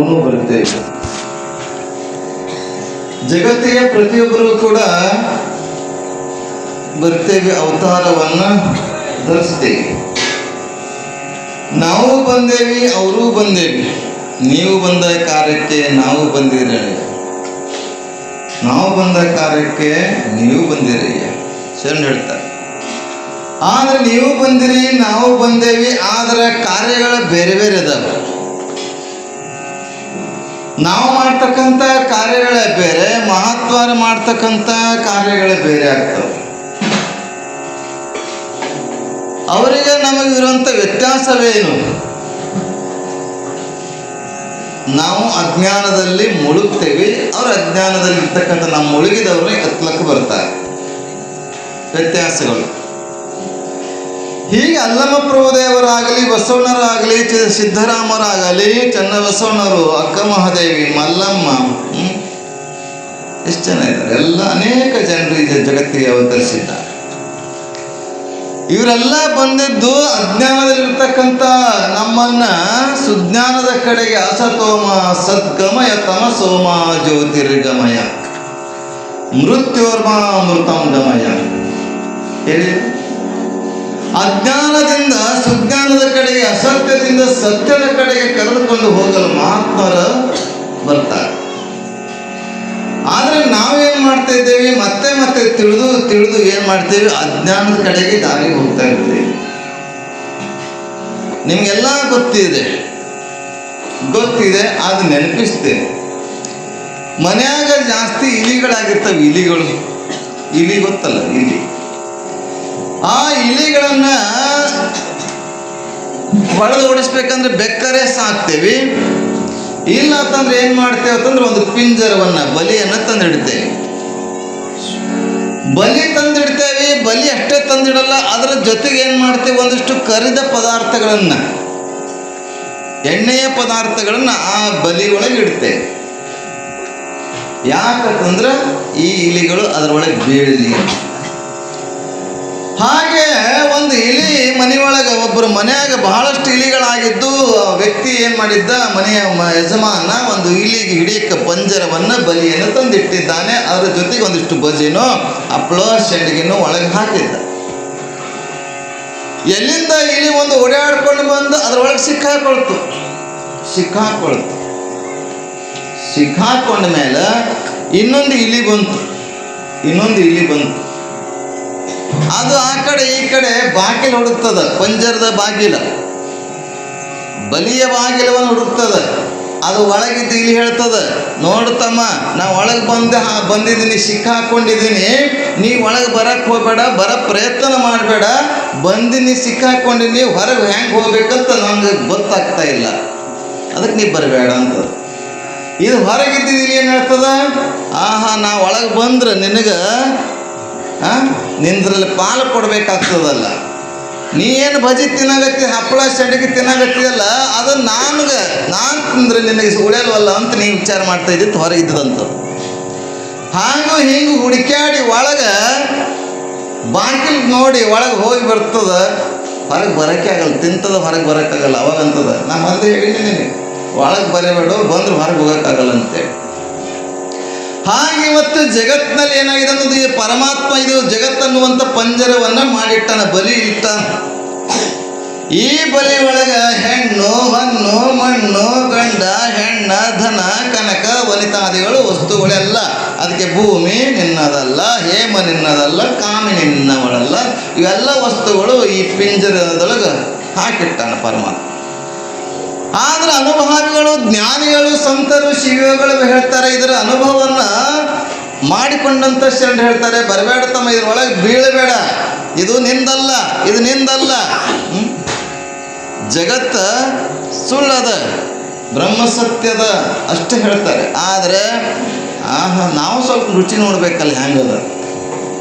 ನಾವು ಬರುತ್ತೇವೆ. ಜಗತ್ತಿಗೆ ಪ್ರತಿಯೊಬ್ಬರೂ ಕೂಡ ಬರ್ತೇವೆ, ಅವತಾರವನ್ನು ಧರಿಸ್ತೇವೆ. ನಾವು ಬಂದೇವಿ, ಅವರೂ ಬಂದೇವಿ. ನೀವು ಬಂದ ಕಾರ್ಯಕ್ಕೆ ನಾವು ಬಂದಿರಿ, ನಾವು ಬಂದ ಕಾರ್ಯಕ್ಕೆ ನೀವು ಬಂದಿರಯ್ಯ ಶರಣ ಹೇಳ್ತಾರೆ. ಆದರೆ ನೀವು ಬಂದಿರಿ, ನಾವು ಬಂದೇವಿ, ಆದರೆ ಕಾರ್ಯಗಳ ಬೇರೆ ಬೇರೆ ಇದಾವೆ. ನಾವು ಮಾಡ್ತಕ್ಕಂಥ ಕಾರ್ಯಗಳೇ ಬೇರೆ, ಮಹಾತ್ಮರು ಮಾಡ್ತಕ್ಕಂಥ ಕಾರ್ಯಗಳೇ ಬೇರೆ ಆಗ್ತವೆ. ಅವರಿಗೆ ನಮಗಿರುವಂಥ ವ್ಯತ್ಯಾಸವೇನು? ನಾವು ಅಜ್ಞಾನದಲ್ಲಿ ಮುಳುಗ್ತೇವೆ, ಅವರು ಅಜ್ಞಾನದಲ್ಲಿ ಇರ್ತಕ್ಕಂಥ ನಮ್ಮ ಮುಳುಗಿದವ್ರನ್ನ ಎತ್ತಲಕ್ಕೆ ಬರ್ತಾರೆ. ವ್ಯತ್ಯಾಸಗಳು ಹೀಗೆ ಅಲ್ಲಮ ಪ್ರಭುದೇವರಾಗಲಿ, ಬಸವಣ್ಣರಾಗಲಿ, ಸಿದ್ದರಾಮರಾಗಲಿ, ಚನ್ನಬಸವಣ್ಣರು, ಅಕ್ಕ ಮಹಾದೇವಿ, ಮಲ್ಲಮ್ಮ, ಎಷ್ಟು ಜನ ಇದ್ದಾರೆ, ಎಲ್ಲ ಅನೇಕ ಜನರು ಈ ಜಗತ್ತಿಗೆ ಅವತರಿಸಿದ್ದಾರೆ. ಇವರೆಲ್ಲ ಬಂದಿದ್ದು ಅಜ್ಞಾನದಲ್ಲಿರ್ತಕ್ಕಂಥ ನಮ್ಮನ್ನ ಸುಜ್ಞಾನದ ಕಡೆಗೆ ಅಸತೋಮ ಸದ್ಗಮಯ ತಮಸೋಮ ಜ್ಯೋತಿರ್ಗಮಯ ಮೃತ್ಯೋರ್ಮ ಅಮೃತಂ ಗಮಯ ಹೇಳಿ. ಅಜ್ಞಾನದಿಂದ ಸುಜ್ಞಾನದ ಕಡೆಗೆ, ಅಸತ್ಯದಿಂದ ಸತ್ಯದ ಕಡೆಗೆ ಕರೆದುಕೊಂಡು ಹೋಗಲು ಮಹಾತ್ಮರು ಬರ್ತಾರೆ. ಆದರೆ ನಾವೇನು ಮಾಡ್ತಾ ಇದ್ದೇವೆ, ಮತ್ತೆ ಮತ್ತೆ ತಿಳಿದು ಏನು ಮಾಡ್ತೇವೆ, ಅಜ್ಞಾನದ ಕಡೆಗೆ ದಾರಿ ಹೋಗ್ತಾ ಇರ್ತೇವೆ. ನಿಮಗೆಲ್ಲ ಗೊತ್ತಿದೆ, ಅದು ನೆನಪಿಸ್ತೇವೆ. ಮನ್ಯಾಗ ಜಾಸ್ತಿ ಇಲಿಗಳಾಗಿರ್ತವೆ, ಇಲಿ ಗೊತ್ತಲ್ಲ, ಇಲಿ. ಆ ಇಲಿಗಳನ್ನು ಹೊಡೆದು ಓಡಿಸ್ಬೇಕಂದ್ರೆ ಬೆಕ್ಕರೆ ಸಾಕ್ತೇವೆ. ಇಲ್ಲ ಅಂತಂದ್ರೆ ಏನು ಮಾಡ್ತೇವೆ ಅಂತಂದ್ರೆ ಒಂದು ಪಿಂಜರವನ್ನು, ಬಲಿಯನ್ನು ತಂದಿಡ್ತೇವೆ. ಬಲಿ ಅಷ್ಟೇ ತಂದಿಡಲ್ಲ, ಅದರ ಜೊತೆಗೆ ಏನು ಮಾಡ್ತೇವೆ, ಒಂದಿಷ್ಟು ಕರಿದ ಪದಾರ್ಥಗಳನ್ನು, ಎಣ್ಣೆಯ ಪದಾರ್ಥಗಳನ್ನು ಆ ಬಲಿ ಒಳಗೆ ಇಡ್ತೇವೆ. ಯಾಕಂತಂದ್ರೆ ಈ ಇಲಿಗಳು ಅದರೊಳಗೆ ಬೀಳಲಿ. ಹಾಗೆ ಒಂದು ಇಲಿ ಮನೆಯೊಳಗೆ, ಒಬ್ಬರು ಮನೆಯಾಗ ಬಹಳಷ್ಟು ಇಲಿಗಳಾಗಿದ್ದು, ವ್ಯಕ್ತಿ ಏನು ಮಾಡಿದ್ದ, ಮನೆಯ ಯಜಮಾನ ಒಂದು ಇಲಿಗೆ ಹಿಡಿಯಕ್ಕೆ ಪಂಜರವನ್ನು, ಬಲಿಯನ್ನು ತಂದಿಟ್ಟಿದ್ದಾನೆ. ಅದರ ಜೊತೆಗೆ ಒಂದಿಷ್ಟು ಬಜಿನೋ ಹಪ್ಪಳ ಶೆಂಡಿಗೆನೋ ಒಳಗೆ ಹಾಕಿದ್ದ. ಎಲ್ಲಿಂದ ಇಲಿ ಒಂದು ಓಡಾಡ್ಕೊಂಡು ಬಂದು ಅದರೊಳಗೆ ಸಿಕ್ಕಾಕೊಂಡ ಮೇಲೆ ಇನ್ನೊಂದು ಇಲಿ ಬಂತು. ಅದು ಆ ಕಡೆ ಈ ಕಡೆ ಬಾಗಿಲು ಹುಡುಕ್ತದ, ಪಂಜರದ ಬಾಗಿಲ, ಬಲಿಯ ಬಾಗಿಲವನ್ನು ಹುಡುಕ್ತದ. ಅದು ಒಳಗಿದ್ದು ಇಲ್ಲಿ ಹೇಳ್ತದ, ನೋಡ್ತಮ್ಮ, ನಾ ಒಳಗೆ ಬಂದಿದ್ದೀನಿ, ಸಿಕ್ಕಾಕೊಂಡಿದ್ದೀನಿ, ನೀ ಒಳಗೆ ಬರಕ್ಕೆ ಹೋಗಬೇಡ, ಪ್ರಯತ್ನ ಮಾಡಬೇಡ, ಬಂದಿನಿ, ಸಿಕ್ಕಾಕೊಂಡಿನಿ, ಹೊರಗೆ ಹೆಂಗೆ ಹೋಗ್ಬೇಕಂತ ನನಗೆ ಗೊತ್ತಾಗ್ತಾ ಇಲ್ಲ, ಅದಕ್ಕೆ ನೀ ಬರಬೇಡ ಅಂತದ. ಇದು ಹೊರಗಿದ್ದಿದ್ದು ಏನು ಹೇಳ್ತದ, ಆಹಾ, ನಾ ಒಳಗೆ ಬಂದ್ರೆ ನಿನಗೆ ನಿಂದ್ರಲ್ಲಿ ಪಾಲು ಕೊಡಬೇಕಾಗ್ತದಲ್ಲ, ನೀ ಏನು ಬಜಿ ತಿನ್ನಾಗತ್ತಿ, ಹಪ್ಪಳ ಶೆಂಡಿಗೆ ತಿನ್ನಾಗತ್ತಿದಲ್ಲ, ಅದು ನಾನು ತಿಂದ್ರೆ ನಿನಗೆ ಉಳಿಯಲ್ವಲ್ಲ ಅಂತ ನೀವು ವಿಚಾರ ಮಾಡ್ತಾ ಇದ್ದಿತ್ತು, ಹೊರಗಿದ್ದದಂಥದ್ದು. ಹಾಗೂ ಹಿಂಗೆ ಹುಡುಕ್ಯಾಡಿ ಒಳಗೆ ಬಾಗಿಲು ನೋಡಿ ಒಳಗೆ ಹೋಗಿ ಬರ್ತದ, ಹೊರಗೆ ಬರೋಕ್ಕೆ ಆಗಲ್ಲ, ತಿಂತದ ಹೊರಗೆ ಬರೋಕ್ಕಾಗಲ್ಲ. ಅವಾಗಂತದ, ನಾ ಮೊದಲು ಹೇಳಿದ್ದೀನಿ ನಿನಗೆ, ಒಳಗೆ ಬರಬೇಡ, ಬಂದ್ರೆ ಹೊರಗೆ ಹೋಗೋಕ್ಕಾಗಲ್ಲ ಅಂತೇಳಿ. ಹಾಗೆ ಇವತ್ತು ಜಗತ್ತಿನಲ್ಲಿ ಏನಾಗಿದೆ ಅನ್ನೋದು, ಈ ಪರಮಾತ್ಮ ಇದು ಜಗತ್ತನ್ನುವಂಥ ಪಂಜರವನ್ನು ಮಾಡಿಟ್ಟಾನ, ಬಲಿ ಇಟ್ಟಾನ. ಈ ಬಲಿ ಒಳಗೆ ಹೆಣ್ಣು, ಹೊನ್ನು, ಮಣ್ಣು, ಗಂಡ, ಹೆಣ್ಣ, ಧನ, ಕನಕ, ವನಿತಾದಿಗಳು ವಸ್ತುಗಳೆಲ್ಲ. ಅದಕ್ಕೆ ಭೂಮಿ ನಿನ್ನದಲ್ಲ, ಹೇಮ ನಿನ್ನದಲ್ಲ, ಕಾಮಿ ನಿನ್ನವಳಲ್ಲ, ಇವೆಲ್ಲ ವಸ್ತುಗಳು ಈ ಪಿಂಜರದೊಳಗೆ ಹಾಕಿಟ್ಟಾನ ಪರಮಾತ್ಮ. ಆದರೆ ಅನುಭಾವಿಗಳು, ಜ್ಞಾನಿಗಳು, ಸಂತರು, ಶಿವಗಳು ಹೇಳ್ತಾರೆ, ಇದರ ಅನುಭವವನ್ನು ಮಾಡಿಕೊಂಡಂಥ ಶರಣ ಹೇಳ್ತಾರೆ, ಬರಬೇಡ ತಮ್ಮ, ಇದರೊಳಗೆ ಬೀಳಬೇಡ, ಇದು ನಿಂದಲ್ಲ. ಜಗತ್ತ ಸುಳ್ಳದ, ಬ್ರಹ್ಮ ಸತ್ಯದ ಅಷ್ಟೇ ಹೇಳ್ತಾರೆ. ಆದರೆ ನಾವು ಸ್ವಲ್ಪ ರುಚಿ ನೋಡ್ಬೇಕಲ್ಲ, ಹೆಂಗದ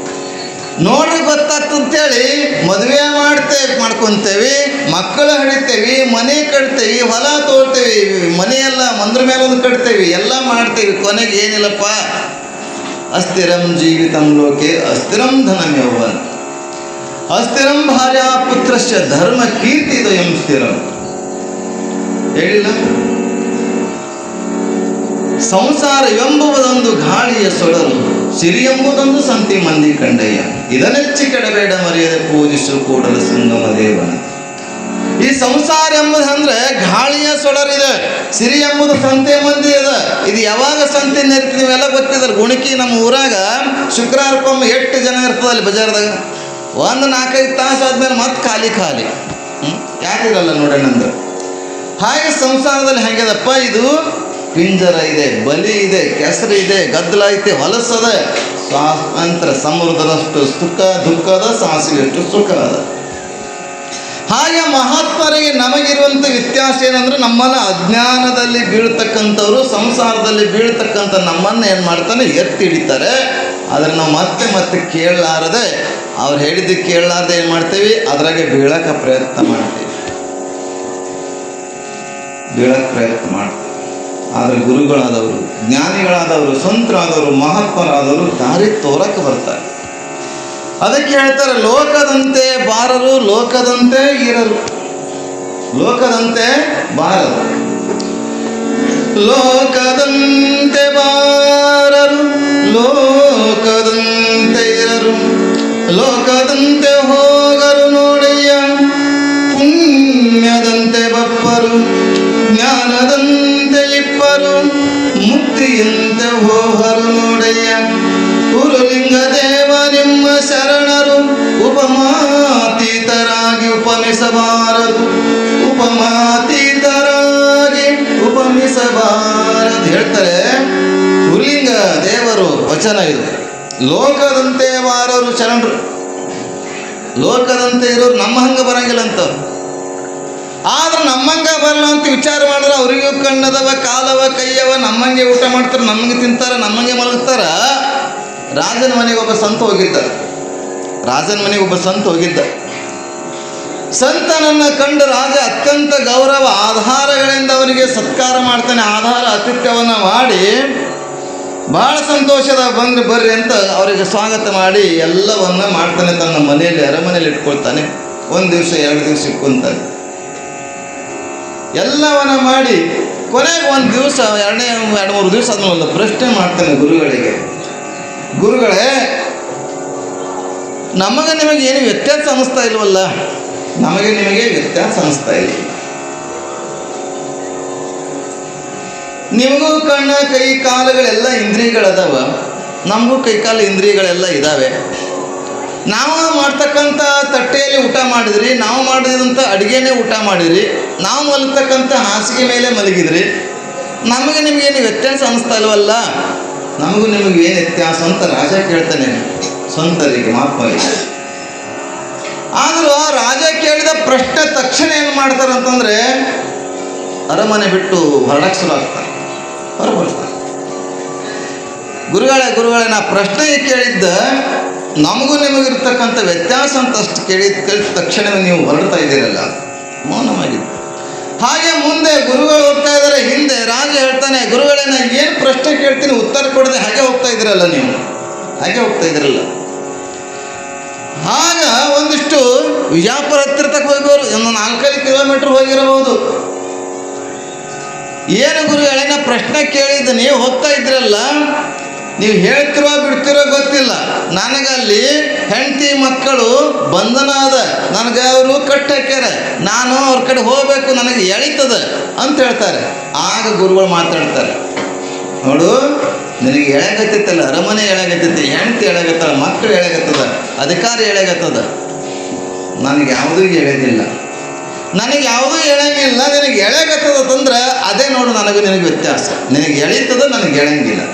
ನೋಡ್ರಿ ಗೊತ್ತಾಗ್ತಂತೇಳಿ ಮದುವೆ ಮಾಡ್ಕೊತೇವೆ, ಮಕ್ಕಳು ಹಡಿತೇವೆ, ಮನೆ ಕಟ್ತೇವೆ, ಹೊಲ ತೋಡ್ತೇವೆ, ಮನೆಯೆಲ್ಲ ಮಂದ್ರ ಮೇಲೆ ಒಂದು ಕಟ್ತೇವೆ, ಎಲ್ಲ ಮಾಡ್ತೇವೆ. ಕೊನೆಗೆ ಏನಿಲ್ಲಪ್ಪ, ಅಸ್ಥಿರಂ ಜೀವಿತಂ ಲೋಕೆ ಅಸ್ಥಿರಂ ಧನಂ ಯೌವನ ಅಸ್ಥಿರಂ ಭಾರ್ಯ ಪುತ್ರಶ್ಚ ಧರ್ಮ ಕೀರ್ತಿ ದ್ವಯಂ ಸ್ಥಿರಂ ಹೇಳಿಲ್ಲ. ಸಂಸಾರ ಎಂಬುವುದೊಂದು ಗಾಳಿಯ ಸೊಳಲು, ಸಿರಿ ಎಂಬುದೊಂದು ಸಂತಿ ಮಂದಿ ಕಂಡಯ್ಯ. ಇದನ್ನೆಚ್ಚಿ ಕೆಡಬೇಡ ಮರೆಯದೆ ಪೂಜಿಸು ಕೂಡಲ ಸಂಗಮ ದೇವನ. ಈ ಸಂಸಾರ ಎಂಬುದಂದ್ರೆ ಗಾಳಿಯ ಸೊಳರಿದೆ, ಸಿರಿ ಎಂಬುದು ಸಂತೆ ಮಂದಿ ಇದೆ. ಇದು ಯಾವಾಗ ಸಂತೆ ಇರ್ತದೆ ನೀವೆಲ್ಲ ಗೊತ್ತಿದ್ದಾರೆ. ಗುಣಕಿ ನಮ್ಮ ಊರಾಗ ಶುಕ್ರವಾರಕ್ಕೊಮ್ಮೆ 8 ಜನ ಇರ್ತದೆ ಅಲ್ಲಿ ಬಜಾರ್ದಾಗ. 1-4-5 ತಾಸು ಆದ್ಮೇಲೆ ಮತ್ತೆ ಖಾಲಿ ಯಾಕಿರಲ್ಲ ನೋಡೋಣಂದ್ರೆ. ಹಾಗೆ ಸಂಸಾರದಲ್ಲಿ ಹೆಂಗದಪ್ಪ, ಇದು ಪಿಂಜರ ಇದೆ, ಬಲಿ ಇದೆ, ಕೆಸರು ಇದೆ, ಗದ್ದಲ ಐತೆ, ಹೊಲಸದ, ಸ್ವಾತಂತ್ರ್ಯ ಸಮೃದ್ಧದಷ್ಟು ಸುಖ ದುಃಖದ, ಸಾಸಿವೆಷ್ಟು ಸುಖ ಅದ. ಹಾಗೆ ಮಹಾತ್ಮರಿಗೆ ನಮಗಿರುವಂಥ ವ್ಯತ್ಯಾಸ ಏನಂದ್ರೆ, ನಮ್ಮನ್ನು ಅಜ್ಞಾನದಲ್ಲಿ ಬೀಳ್ತಕ್ಕಂಥವ್ರು ಸಂಸಾರದಲ್ಲಿ ಬೀಳ್ತಕ್ಕಂಥ ನಮ್ಮನ್ನು ಏನು ಮಾಡ್ತಾನೆ ಎತ್ತಿ ಹಿಡಿತಾರೆ. ಆದರೆ ನಾವು ಮತ್ತೆ ಮತ್ತೆ ಕೇಳಲಾರದೆ, ಅವ್ರು ಹೇಳಿದ್ದಕ್ಕೆ ಕೇಳಲಾರದೆ ಏನು ಮಾಡ್ತೀವಿ, ಅದ್ರಾಗೆ ಬೀಳಕ್ಕೆ ಪ್ರಯತ್ನ ಮಾಡ್ತೀವಿ. ಆದರೆ ಗುರುಗಳಾದವರು, ಜ್ಞಾನಿಗಳಾದವರು, ಸಂತರಾದವರು, ಮಹಾತ್ಮರಾದವರು ದಾರಿ ತೋರಕ್ಕೆ ಬರ್ತಾರೆ. ಅದಕ್ಕೆ ಹೇಳ್ತಾರೆ, ಲೋಕದಂತೆ ಬಾರರು, ಲೋಕದಂತೆ ಇರರು. ಲೋಕದಂತೆ ಬಾರರು, ಲೋಕದಂತೆ ಬಾರರು, ಲೋಕದಂತೆ ಇರರು, ಲೋಕದಂತೆ ಹೋಗರು ನೋಡಯ್ಯ, ಪುಣ್ಯದಂತೆ ಬಪ್ಪರು, ಜ್ಞಾನದಂತೆ ಇಪ್ಪರು, ಮುಕ್ತಿಯಂತೆ ಹೋಗರು ನೋಡಯ್ಯ. ಗುರುಲಿಂಗ ದೇವ ನಿಮ್ಮ ಶರಣರು, ಉಪಮಾತೀತರಾಗಿ ಉಪಮಿಸಬಾರದು, ಉಪಮಾತೀತರಾಗಿ ಉಪಮಿಸಬಾರದು ಹೇಳ್ತಾರೆ. ಗುರುಲಿಂಗ ದೇವರು ವಚನ ಇದು. ಲೋಕದಂತೆ ಬಾರರು ಶರಣರು, ಲೋಕದಂತೆ ಇರೋರು ನಮ್ಮ ಹಂಗೆ ಬರಂಗಿಲ್ಲ ಅಂತ. ಆದ್ರೆ ನಮ್ಮಂಗೆ ಬರಲ್ಲ ಅಂತ ವಿಚಾರ ಮಾಡಿದ್ರೆ ಅವರಿಗೂ ಕಣ್ಣದವ, ಕಾಲವ, ಕೈಯವ, ನಮ್ಮಂಗೆ ಊಟ ಮಾಡ್ತಾರೆ, ನಮಗೆ ತಿಂತಾರೆ, ನಮ್ಮಂಗೆ ಮಲಗ್ತಾರ. ರಾಜನ ಮನೆಗೆ ಒಬ್ಬ ಸಂತ ಹೋಗಿದ್ದ. ಸಂತನನ್ನು ಕಂಡು ರಾಜ ಅತ್ಯಂತ ಗೌರವ ಆಧಾರಗಳಿಂದ ಅವನಿಗೆ ಸತ್ಕಾರ ಮಾಡ್ತಾನೆ. ಆಧಾರ ಆತಿಥ್ಯವನ್ನು ಮಾಡಿ ಭಾಳ ಸಂತೋಷದ ಬರ್ರಿ ಅಂತ ಅವರಿಗೆ ಸ್ವಾಗತ ಮಾಡಿ ಎಲ್ಲವನ್ನ ಮಾಡ್ತಾನೆ. ತನ್ನ ಮನೆಯಲ್ಲಿ ಅರಮನೆಯಲ್ಲಿ ಇಟ್ಕೊಳ್ತಾನೆ. 1 ದಿವಸ 2 ದಿವಸ ಇಟ್ಕೊತಾನೆ. ಎಲ್ಲವನ್ನ ಮಾಡಿ ಕೊನೆಗೆ 1 ದಿವಸ 2-3 ದಿವಸ ಆದ್ಮೇಲೆ ಒಂದು ಪ್ರಶ್ನೆ ಮಾಡ್ತಾನೆ ಗುರುಗಳಿಗೆ. ಗುರುಗಳೇ, ನಮಗೆ ನಿಮಗೆ ಏನು ವ್ಯತ್ಯಾಸ ಅನ್ನಿಸ್ತಾ ಇಲ್ವಲ್ಲ? ನಮಗೆ ನಿಮಗೆ ವ್ಯತ್ಯಾಸ ಅನ್ನಿಸ್ತಾ ಇಲ್ಲ. ನಿಮಗೂ ಕಣ್ಣ, ಕೈ, ಕಾಲುಗಳೆಲ್ಲ ಇಂದ್ರಿಯಗಳದಾವ, ನಮಗೂ ಕೈಕಾಲು ಇಂದ್ರಿಯಗಳೆಲ್ಲ ಇದ್ದಾವೆ. ನಾವು ಮಾಡ್ತಕ್ಕಂಥ ತಟ್ಟೆಯಲ್ಲಿ ಊಟ ಮಾಡಿದ್ರಿ, ನಾವು ಮಾಡಿದಂಥ ಅಡುಗೆನೇ ಊಟ ಮಾಡಿದ್ರಿ, ನಾವು ಮಲಗ್ತಕ್ಕಂಥ ಹಾಸಿಗೆ ಮೇಲೆ ಮಲಗಿದ್ರಿ. ನಮಗೆ ನಿಮಗೇನು ವ್ಯತ್ಯಾಸ ಅನ್ನಿಸ್ತಾ ಇಲ್ವಲ್ಲ? ನಮಗೂ ನಿಮಗೆ ಏನು ವ್ಯತ್ಯಾಸ ಅಂತ ರಾಜ ಕೇಳ್ತಾನೆ ಸ್ವಂತರಿಗೆ, ಮಹಾತ್ಮರಿಗೆ. ಆದರೂ ಆ ರಾಜ ಕೇಳಿದ ಪ್ರಶ್ನೆ ತಕ್ಷಣ ಏನು ಮಾಡ್ತಾರೆ ಅಂತಂದರೆ, ಅರಮನೆ ಬಿಟ್ಟು ಹೊರಡಕ್ಕೆ ಶುರು ಆಗ್ತಾರೆ, ಹೊರಬರ್ತಾರೆ. ಗುರುಗಳೇ, ನಾ ಪ್ರಶ್ನೆ ಕೇಳಿದ್ದ ನಮಗೂ ನಿಮಗಿರ್ತಕ್ಕಂಥ ವ್ಯತ್ಯಾಸ ಅಂತ ಅಷ್ಟು ಕೇಳಿದ ತಕ್ಷಣವೇ ನೀವು ಹೊರಡ್ತಾ ಇದ್ದೀರಲ್ಲ, ಮೌನವಾಗಿದ್ದು. ಹಾಗೆ ಮುಂದೆ ಗುರುಗಳು ಹೋಗ್ತಾ ಇದ್ದಾರೆ, ಹಿಂದೆ ರಾಜ ಹೇಳ್ತಾನೆ, ಗುರುಗಳೇ ನಾ ಏನು ಪ್ರಶ್ನೆ ಕೇಳ್ತೀನಿ ಉತ್ತರ ಕೊಡದೆ ಹಾಗೆ ಹೋಗ್ತಾ ಇದ್ದೀರಲ್ಲ, ನೀವು ಹಾಗೆ ಹೋಗ್ತಾ ಇದ್ದೀರಲ್ಲ. ಆಗ ಒಂದಿಷ್ಟು ವಿಜಾಪುರ ಹತ್ತಿರ ತಕ್ಕ ಹೋಗೋರು, ಒಂದು 4-5 ಕಿಲೋಮೀಟರ್ ಹೋಗಿರಬಹುದು. ಏನು ಗುರುಗಳೇ ನಾ ಪ್ರಶ್ನೆ ಕೇಳಿದ್ದು, ನೀವು ಹೋಗ್ತಾ ಇದ್ರಲ್ಲ, ನೀವು ಹೇಳ್ತಿರೋ ಬಿಡ್ತಿರೋ ಗೊತ್ತಿಲ್ಲ, ನನಗಲ್ಲಿ ಹೆಂಡತಿ ಮಕ್ಕಳು ಬಂಧನ ಅದ, ನನಗೆ ಅವರು ಕಟ್ಟಿ ಹಾಕ್ಯಾರ, ನಾನು ಅವ್ರ ಕಡೆ ಹೋಗಬೇಕು, ನನಗೆ ಎಳಿತದ ಅಂತ ಹೇಳ್ತಾರೆ. ಆಗ ಗುರುಗಳು ಮಾತಾಡ್ತಾರೆ, ನೋಡು ನಿನಗೆ ಎಳೆಗತ್ತೈತಲ್ಲ, ಅರಮನೆ ಎಳೆಗತ್ತೈತಿ, ಹೆಂಡತಿ ಎಳೆಗತ್ತದ, ಮಕ್ಕಳು ಎಳೆಗತ್ತದ, ಅಧಿಕಾರ ಎಳೆಗತ್ತದ, ನನಗೆ ಯಾವುದೂ ಎಳೆದಿಲ್ಲ, ನನಗೆ ಯಾವುದೂ ಎಳೆಯಂಗಿಲ್ಲ. ನಿನಗೆ ಎಳೆಗತ್ತದ ತಂದ್ರೆ ಅದೇ ನೋಡು ನನಗೆ ನಿನಗೆ ವ್ಯತ್ಯಾಸ. ನಿನಗೆ ಎಳೀತದ, ನನಗೆ ಎಳಂಗಿಲ್ಲ.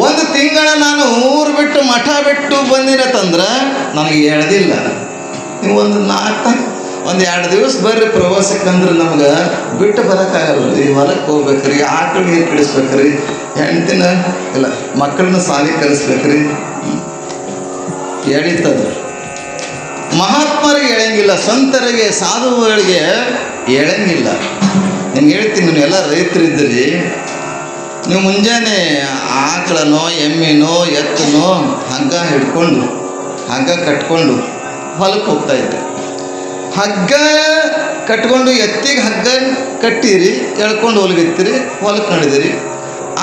1 ತಿಂಗಳ ನಾನು ಊರು ಬಿಟ್ಟು ಮಠ ಬಿಟ್ಟು ಬಂದಿರತ್ತಂದ್ರೆ ನನಗೆ ಎಳೆದಿಲ್ಲ. ನೀವು ಒಂದು 2 ದಿವಸ ಬರ್ರಿ ಪ್ರವಾಸಕ್ಕಂದ್ರೆ ನಮ್ಗೆ ಬಿಟ್ಟು ಬರೋಕ್ಕಾಗಲ್ಲ. ಈ ಹೊಲಕ್ಕೆ ಹೋಗ್ಬೇಕ್ರಿ, ಆಕಳು ನೀರು ಕಳಿಸ್ಬೇಕ್ರಿ, ಹೆಂಡ್ತಿನ ಇಲ್ಲ ಮಕ್ಕಳನ್ನ ಸಾಲಿ ಕಲಿಸ್ಬೇಕ್ರಿ, ಎಳೀತದ. ಮಹಾತ್ಮರಿಗೆ ಎಳಂಗಿಲ್ಲ, ಸಂತರಿಗೆ ಸಾಧುಗಳಿಗೆ ಎಳಂಗಿಲ್ಲ. ನಿಮ್ಗೆ ಹೇಳ್ತೀನಿ, ನೀವು ಎಲ್ಲ ರೈತರಿದ್ದೀರಿ, ನೀವು ಮುಂಜಾನೆ ಆಕಳನೋ ಎಮ್ಮಿನೋ ಎತ್ತನೋ ಹಗ್ಗ ಹಿಡ್ಕೊಂಡು ಹಗ್ಗ ಕಟ್ಕೊಂಡು ಹೊಲಕ್ಕೆ ಹೋಗ್ತಾಯಿದ್ದೆ. ಹಗ್ಗ ಕಟ್ಕೊಂಡು ಎತ್ತಿಗೆ ಹಗ್ಗ ಕಟ್ಟಿರಿ, ಎಳ್ಕೊಂಡು ಹೊಲಗಿತ್ತೀರಿ, ಹೊಲಕ್ಕೆ ನಡೆದಿರಿ.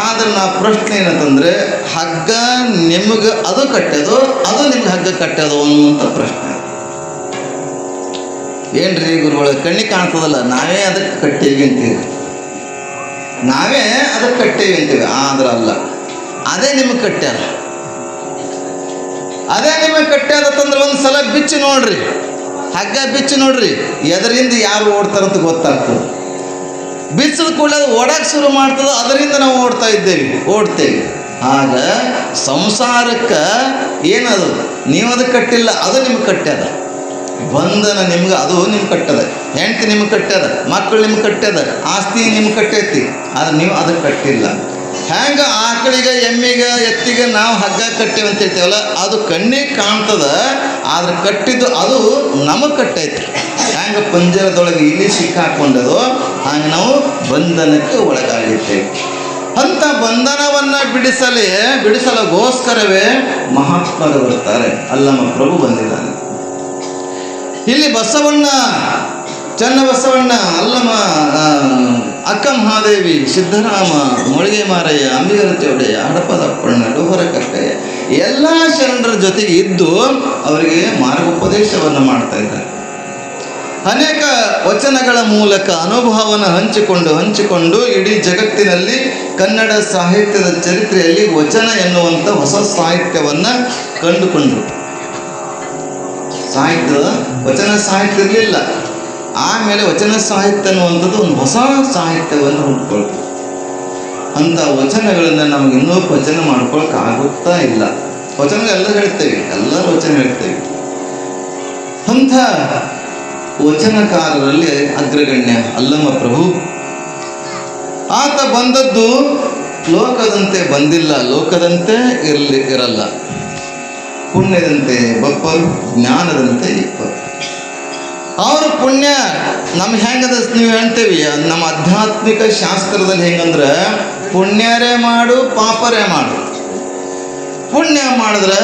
ಆದ್ರೆ ನಾ ಪ್ರಶ್ನೆ ಏನಂತಂದರೆ, ಹಗ್ಗ ನಿಮಗೆ ಅದು ಕಟ್ಟೋದು, ಅದು ನಿಮ್ಗೆ ಹಗ್ಗ ಕಟ್ಟೋದು ಅನ್ನುವಂಥ ಪ್ರಶ್ನೆ. ಏನ್ರಿ ಗುರುಗಳು, ಕಣ್ಣಿಗೆ ಕಾಣ್ತದಲ್ಲ, ನಾವೇ ಅದಕ್ಕೆ ಕಟ್ಟೇವಿ ಅಂತೀವಿ, ನಾವೇ ಅದಕ್ಕೆ ಕಟ್ಟೇವಿ ಅಂತೀವಿ. ಆದ್ರೆ ಅಲ್ಲ, ಅದೇ ನಿಮಗೆ ಕಟ್ಟ್ಯಾರ. ಅದೇ ನಿಮಗೆ ಕಟ್ಟ್ಯಾದಂದ್ರೆ ಒಂದು ಸಲ ಬಿಚ್ಚಿ ನೋಡ್ರಿ, ಹಗ್ಗ ಬಿಚ್ಚಿ ನೋಡ್ರಿ, ಎದರಿಂದ ಯಾರು ಓಡ್ತಾರಂತ ಗೊತ್ತಾಗ್ತದೆ. ಬಿಚ್ಚಿದ ಕೂಡಲೇ ಅದು ಓಡಕ್ಕೆ ಶುರು ಮಾಡ್ತದೆ, ಅದರಿಂದ ನಾವು ಓಡ್ತೇವೆ. ಆಗ ಸಂಸಾರಕ್ಕೆ ಏನದು, ನೀವು ಅದಕ್ಕೆ ಕಟ್ಟಿಲ್ಲ, ಅದು ನಿಮ್ಗೆ ಕಟ್ಟ್ಯದ. ಬಂಧನ ನಿಮ್ಗೆ, ಅದು ನಿಮ್ಗೆ ಕಟ್ಟದ. ಹೆಂಡತಿ ನಿಮ್ಗೆ ಕಟ್ಟ್ಯದ, ಮಕ್ಕಳು ನಿಮ್ಗೆ ಕಟ್ಟ್ಯದ, ಆಸ್ತಿ ನಿಮ್ಗೆ ಕಟ್ಟೈತಿ, ಆದರೆ ನೀವು ಅದಕ್ಕೆ ಕಟ್ಟಿಲ್ಲ. ಹೆಂಗೆ ಆಕಳಿಗೆ, ಎಮ್ಮಿಗೆ, ಎತ್ತಿಗೆ ನಾವು ಹಗ್ಗ ಕಟ್ಟೇವೆ ಅಂತ ಹೇಳ್ತೇವಲ್ಲ, ಅದು ಕಣ್ಣಿಗೆ ಕಾಣ್ತದ, ಆದ್ರೆ ಕಟ್ಟಿದ್ದು ಅದು ನಮಗೆ ಕಟ್ಟೈತಿ. ಹೆಂಗೆ ಪಂಜರದೊಳಗೆ ಇಲ್ಲಿ ಸಿಕ್ಕಾಕೊಂಡದೋ ಹಾಗೆ ನಾವು ಬಂಧನಕ್ಕೆ ಒಳಗಾಗಿರ್ತೇವೆ. ಅಂಥ ಬಂಧನವನ್ನು ಬಿಡಿಸಲಗೋಸ್ಕರವೇ ಮಹಾತ್ಮರು ಬರ್ತಾರೆ. ಅಲ್ಲಮ್ಮ ಪ್ರಭು ಬಂದಿದ್ದಾನೆ. ಇಲ್ಲಿ ಬಸವಣ್ಣ, ಚನ್ನಬಸವಣ್ಣ, ಅಲ್ಲಮ್ಮ, ಅಕ್ಕ ಮಹಾದೇವಿ, ಸಿದ್ದರಾಮ, ಮೊಳಗೆ ಮಾರಯ್ಯ, ಅಂಬಿಗರ ಚೌಡಯ್ಯ, ಹಡಪದಪ್ಪಣ್ಣ, ಡೋಹರ ಕಕ್ಕಯ್ಯ ಎಲ್ಲ ಶರಣರ ಜೊತೆಗೆ ಇದ್ದು ಅವರಿಗೆ ಮಾರ್ಗೋಪದೇಶವನ್ನು ಮಾಡ್ತಾ ಇದ್ದಾರೆ. ಅನೇಕ ವಚನಗಳ ಮೂಲಕ ಅನುಭವವನ್ನು ಹಂಚಿಕೊಂಡು ಇಡೀ ಜಗತ್ತಿನಲ್ಲಿ ಕನ್ನಡ ಸಾಹಿತ್ಯದ ಚರಿತ್ರೆಯಲ್ಲಿ ವಚನ ಎನ್ನುವಂಥ ಹೊಸ ಸಾಹಿತ್ಯವನ್ನು ಕಂಡುಕೊಂಡರು. ವಚನ ಸಾಹಿತ್ಯ ಇರಲಿಲ್ಲ, ಆಮೇಲೆ ವಚನ ಸಾಹಿತ್ಯ ಅನ್ನುವಂಥದ್ದು ಒಂದು ಹೊಸ ಸಾಹಿತ್ಯವನ್ನು ಹುಟ್ಕೊಳ್ತು. ಅಂಥ ವಚನಗಳನ್ನು ನಮಗೆ ಇನ್ನೂ ವಚನ ಮಾಡ್ಕೊಳಕ್ಕೆ ಆಗುತ್ತಾ ಇಲ್ಲ. ವಚನ ಎಲ್ಲ ಹೇಳ್ತೇವೆ, ಎಲ್ಲರೂ ವಚನ ಹೇಳ್ತೇವೆ. ಅಂಥ ವಚನಕಾರರಲ್ಲಿ ಅಗ್ರಗಣ್ಯ ಅಲ್ಲಮ್ಮ ಪ್ರಭು. ಆತ ಬಂದದ್ದು ಲೋಕದಂತೆ ಬಂದಿಲ್ಲ, ಲೋಕದಂತೆ ಇರಲ್ಲ. ಪುಣ್ಯದಂತೆ ಬಪ್ಪರು, ಜ್ಞಾನದಂತೆ ಇಪ್ಪರು. ಅವ್ರ ಪುಣ್ಯ ನಮ್ಗೆ ಹೆಂಗದ ನೀವು ಹೇಳ್ತೇವೆ, ನಮ್ಮ ಆಧ್ಯಾತ್ಮಿಕ ಶಾಸ್ತ್ರದಲ್ಲಿ ಹೆಂಗಂದ್ರೆ, ಪುಣ್ಯರೇ ಮಾಡು, ಪಾಪರೇ ಮಾಡು. ಪುಣ್ಯ ಮಾಡಿದ್ರೆ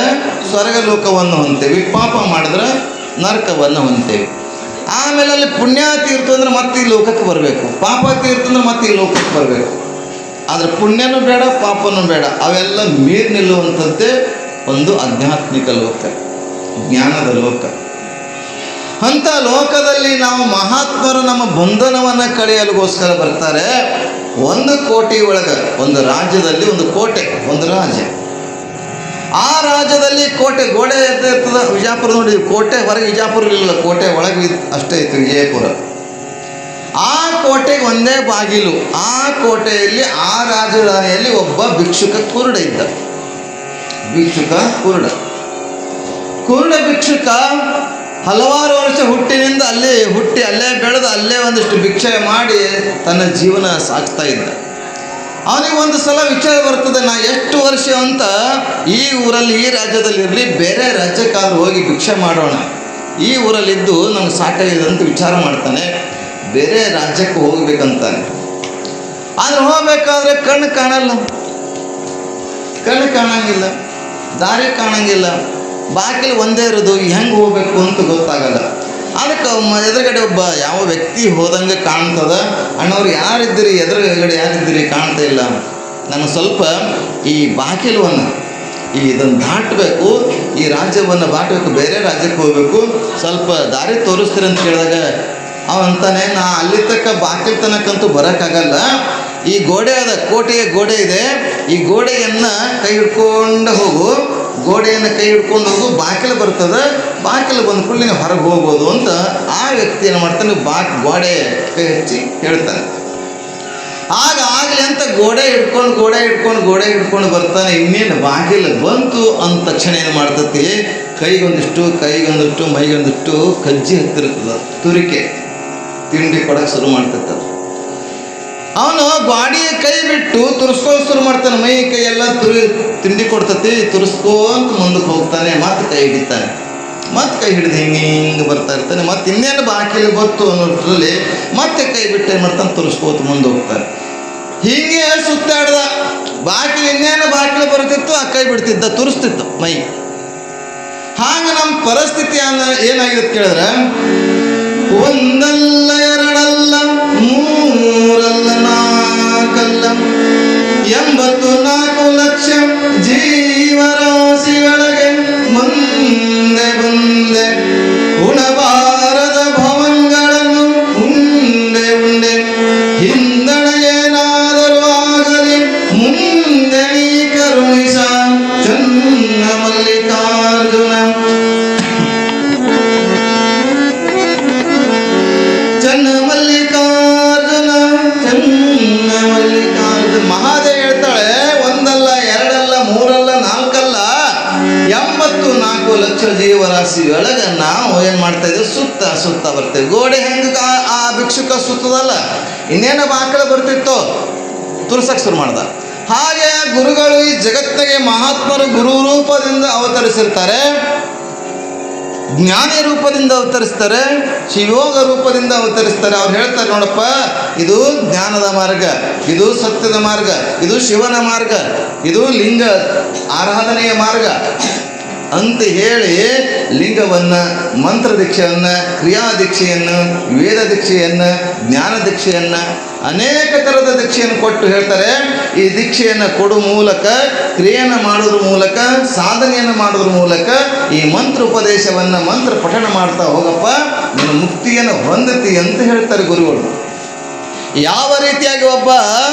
ಸ್ವರ್ಗ ಲೋಕವನ್ನು ಹೊಂತೇವೆ, ಪಾಪ ಮಾಡಿದ್ರೆ ನರಕವನ್ನು ಹೊಂತೇವೆ. ಆಮೇಲೆ ಅಲ್ಲಿ ಪುಣ್ಯ ತೀರ್ತು ಅಂದ್ರೆ ಮತ್ತೆ ಈ ಲೋಕಕ್ಕೆ ಬರಬೇಕು, ಪಾಪ ತೀರ್ತು ಅಂದ್ರೆ ಮತ್ತೆ ಈ ಲೋಕಕ್ಕೆ ಬರಬೇಕು. ಆದರೆ ಪುಣ್ಯನೂ ಬೇಡ, ಪಾಪನೂ ಬೇಡ, ಅವೆಲ್ಲ ಮೀರಿ ನಿಲ್ಲುವಂಥದ್ದೇ ಒಂದು ಆಧ್ಯಾತ್ಮಿಕ ಲೋಕ, ಜ್ಞಾನದ ಲೋಕ. ಅಂಥ ಲೋಕದಲ್ಲಿ ನಾವು ಮಹಾತ್ಮರು ನಮ್ಮ ಬಂಧನವನ್ನು ಕಳೆಯಲಿಗೋಸ್ಕರ ಬರ್ತಾರೆ. ಒಂದು ಕೋಟೆ ಒಳಗೆ, ಒಂದು ರಾಜ್ಯದಲ್ಲಿ ಒಂದು ಕೋಟೆ, ಒಂದು ರಾಜ್ಯ. ಆ ರಾಜ್ಯದಲ್ಲಿ ಕೋಟೆ ಗೋಡೆ ಇರ್ತದೆ. ವಿಜಯಪುರ ನೋಡಿ, ಕೋಟೆ ಹೊರಗೆ ವಿಜಯಪುರ ಇರಲಿಲ್ಲ, ಕೋಟೆ ಒಳಗೆ ಅಷ್ಟೇ ಇತ್ತು ವಿಜಯಪುರ. ಆ ಕೋಟೆಗೆ ಒಂದೇ ಬಾಗಿಲು. ಆ ಕೋಟೆಯಲ್ಲಿ, ಆ ರಾಜಧಾನಿಯಲ್ಲಿ ಒಬ್ಬ ಭಿಕ್ಷುಕ ಕುರುಡ ಇದ್ದ. ಕುರುಡ ಭಿಕ್ಷುಕ ಹಲವಾರು ವರ್ಷ ಹುಟ್ಟಿನಿಂದ ಅಲ್ಲೇ ಹುಟ್ಟಿ, ಅಲ್ಲೇ ಬೆಳೆದು, ಅಲ್ಲೇ ಒಂದಿಷ್ಟು ಭಿಕ್ಷೆ ಮಾಡಿ ತನ್ನ ಜೀವನ ಸಾಗಿಸ್ತಾ ಇದ್ದ. ಅವನಿಗೆ ಒಂದು ಸಲ ವಿಚಾರ ಬರ್ತದೆ, ನಾ ಎಷ್ಟು ವರ್ಷ ಅಂತ ಈ ಊರಲ್ಲಿ, ಈ ರಾಜ್ಯದಲ್ಲಿ ಇರಲಿ, ಬೇರೆ ರಾಜ್ಯಕ್ಕಾದ್ರೂ ಹೋಗಿ ಭಿಕ್ಷೆ ಮಾಡೋಣ, ಈ ಊರಲ್ಲಿದ್ದು ನನಗೆ ಸಾಕಾಗಿದೆ ಅಂತ ವಿಚಾರ ಮಾಡ್ತಾನೆ. ಬೇರೆ ರಾಜ್ಯಕ್ಕೆ ಹೋಗ್ಬೇಕಂತಾನೆ. ಆದರೆ ಹೋಗ್ಬೇಕಾದ್ರೆ ಕಣ್ಣು ಕಾಣಂಗಿಲ್ಲ, ದಾರಿ ಕಾಣಂಗಿಲ್ಲ, ಬಾಗಿಲು ಒಂದೇ ಇರೋದು, ಹೆಂಗೆ ಹೋಗ್ಬೇಕು ಅಂತ ಗೊತ್ತಾಗಲ್ಲ. ಅದಕ್ಕೆ ಎದುರುಗಡೆ ಒಬ್ಬ ಯಾವ ವ್ಯಕ್ತಿ ಹೋದಂಗೆ ಕಾಣ್ತದ. ಅಣ್ಣವ್ರು ಯಾರಿದ್ದೀರಿ, ಎದುರುಗಡೆ ಯಾರಿದ್ದೀರಿ, ಕಾಣ್ತಾ ಇಲ್ಲ, ನಾನು ಸ್ವಲ್ಪ ಈ ಬಾಗಿಲನ್ನು ಇದನ್ನು ದಾಟಬೇಕು, ಈ ರಾಜ್ಯವನ್ನು ದಾಟಬೇಕು, ಬೇರೆ ರಾಜ್ಯಕ್ಕೆ ಹೋಗಬೇಕು, ಸ್ವಲ್ಪ ದಾರಿ ತೋರಿಸ್ತೀರಿ ಅಂತ ಕೇಳಿದಾಗ ಅವಂತಾನೆ, ನಾ ಅಲ್ಲಿ ತನಕ ಬಾಗಿಲು ತನಕಂತೂ ಬರೋಕ್ಕಾಗಲ್ಲ, ಈ ಗೋಡೆ ಅದ, ಕೋಟೆಯ ಗೋಡೆ ಇದೆ, ಈ ಗೋಡೆಯನ್ನು ಕೈ ಹಿಡ್ಕೊಂಡು ಹೋಗು, ಗೋಡೆಯನ್ನು ಕೈ ಹಿಡ್ಕೊಂಡು ಹೋಗು, ಬಾಗಿಲು ಬರ್ತದೆ, ಬಾಗಿಲು ಬಂದ ಕೂಡಲೇ ಹೊರಗೆ ಹೋಗ್ಬೋದು ಅಂತ ಆ ವ್ಯಕ್ತಿ ಏನು ಮಾಡ್ತಾನೆ, ಗೋಡೆ ಕೈ ಹಚ್ಚಿ ಹೇಳ್ತಾನೆ. ಆಗಲಿ ಅಂತ ಗೋಡೆ ಹಿಡ್ಕೊಂಡು ಬರ್ತಾನೆ. ಇನ್ನೇನು ಬಾಗಿಲು ಬಂತು ಅಂದ ತಕ್ಷಣ ಏನು ಮಾಡ್ತತಿ, ಕೈಗೊಂದಿಷ್ಟು ಮೈಗೊಂದಿಷ್ಟು ಕಜ್ಜಿ ಹತ್ತಿರ್ತದೆ, ತುರಿಕೆ ತಿಂಡಿ ಕೊಡಕ್ಕೆ ಶುರು ಮಾಡ್ತಿರ್ತಾರೆ. ಅವನು ಗಾಡಿಯ ಕೈ ಬಿಟ್ಟು ತುರ್ಸ್ಕೊಂಡು ಶುರು ಮಾಡ್ತಾನೆ. ಮೈ ಕೈ ಎಲ್ಲ ತಿಂಡಿ ಕೊಡ್ತತಿ, ತುರ್ಸ್ಕೊಂತ ಮುಂದಕ್ಕೆ ಹೋಗ್ತಾನೆ, ಮತ್ತೆ ಕೈ ಹಿಡಿತಾನೆ, ಮತ್ತೆ ಕೈ ಹಿಡಿದು ಹಿಂಗೆ ಬರ್ತಾ ಇರ್ತಾನೆ. ಮತ್ತೆ ಇನ್ನೇನು ಬಾಕಿಲು ಬತ್ತು ಅನ್ನೋದ್ರಲ್ಲಿ ಮತ್ತೆ ಕೈ ಬಿಟ್ಟು ಏನು ಮಾಡ್ತಾನೆ, ತುರ್ಸ್ಕೋತ ಮುಂದೆ ಹೋಗ್ತಾನೆ. ಹೀಗೆ ಸುತ್ತಾಡ್ದ. ಇನ್ನೇನು ಬಾಕಿಲು ಬರ್ತಿತ್ತು, ಆ ಕೈ ಬಿಡ್ತಿದ್ದ, ತುರಿಸ್ತಿತ್ತು ಮೈ. ಹಾಗೆ ನಮ್ಮ ಪರಿಸ್ಥಿತಿ ಏನಾಗಿರುತ್ತೆ ಕೇಳಿದ್ರೆ, ಒಂದಲ್ಲ ಎರಡಲ್ಲ ಮೂರಲ್ಲ ನಾಲ್ಕಲ್ಲ 84 ಲಕ್ಷ ಜೀವರಾಶಿಗಳಿಗೆ ಮುಂದೆ ಬಂದೆ ಉಣಬಾರದ ಭವನ್ಗಳನ್ನು ಉಂಡೆ ಉಂಡೆ ಹಿಂದಣ ಏನಾದರೂ ಆಗಲಿ ಮುಂದೆ ನೀ ಕರುಣಿಸ ಚನ್ನ ಮಲ್ಲಿಕಾರ್ಜುನ ಚನ್ನ ಮಲ್ಲಿಕಾರ್ಜುನ ಚನ್ನ ಮಲ್ಲಿಕಾರ್ಜುನ. ಮಹಾದೇವಿ ಹೇಳ್ತಾಳೆ, ಒಂದಲ್ಲ ಎರಡಲ್ಲ ಮೂರಲ್ಲ ನಾಲ್ಕಲ್ಲ 84 ಲಕ್ಷ ಜೀವರಾಶಿ ಒಳಗೆ ನಾವು ಏನು ಮಾಡ್ತಾ ಇದ್ದೀವಿ, ಸುತ್ತ ಸುತ್ತ ಬರ್ತೇವೆ. ಗೋಡೆ ಹೆಂಗ ಆ ಭಿಕ್ಷುಕ ಸುತ್ತದಲ್ಲ, ಇನ್ನೇನು ಬಾಕಲ ಬರ್ತಿತ್ತೋ ತುರ್ಸಕ್ಕೆ ಶುರು ಮಾಡ್ದ. ಹಾಗೆ ಗುರುಗಳು ಈ ಜಗತ್ತಿಗೆ ಮಹಾತ್ಮರು ಗುರು ರೂಪದಿಂದ ಅವತರಿಸಿರ್ತಾರೆ, ಜ್ಞಾನಿ ರೂಪದಿಂದ ಅವತರಿಸ್ತಾರೆ, ಶಿವಯೋಗ ರೂಪದಿಂದ ಅವತರಿಸ್ತಾರೆ. ಅವ್ರು ಹೇಳ್ತಾರೆ, ನೋಡಪ್ಪ ಇದು ಜ್ಞಾನದ ಮಾರ್ಗ, ಇದು ಸತ್ಯದ ಮಾರ್ಗ, ಇದು ಶಿವನ ಮಾರ್ಗ, ಇದು ಲಿಂಗ ಆರಾಧನೆಯ ಮಾರ್ಗ ಅಂತ ಹೇಳಿ ಲಿಂಗವನ್ನು, ಮಂತ್ರ ದೀಕ್ಷೆಯನ್ನು, ಕ್ರಿಯಾ ದೀಕ್ಷೆಯನ್ನು, ವೇದ ದೀಕ್ಷೆಯನ್ನು, ಜ್ಞಾನ ದೀಕ್ಷೆಯನ್ನು, ಅನೇಕ ಥರದ ದೀಕ್ಷೆಯನ್ನು ಕೊಟ್ಟು ಹೇಳ್ತಾರೆ, ಈ ದೀಕ್ಷೆಯನ್ನು ಕೊಡುವ ಮೂಲಕ, ಕ್ರಿಯೆಯನ್ನು ಮಾಡೋದ್ರ ಮೂಲಕ, ಸಾಧನೆಯನ್ನು ಮಾಡೋದ್ರ ಮೂಲಕ ಈ ಮಂತ್ರ ಉಪದೇಶವನ್ನು, ಮಂತ್ರ ಪಠಣ ಮಾಡ್ತಾ ಹೋಗಪ್ಪ, ನೀನು ಮುಕ್ತಿಯನ್ನು ಹೊಂದತಿ ಅಂತ ಹೇಳ್ತಾರೆ ಗುರುಗಳು. ಯಾವ ರೀತಿಯಾಗಿ ಒಬ್ಬ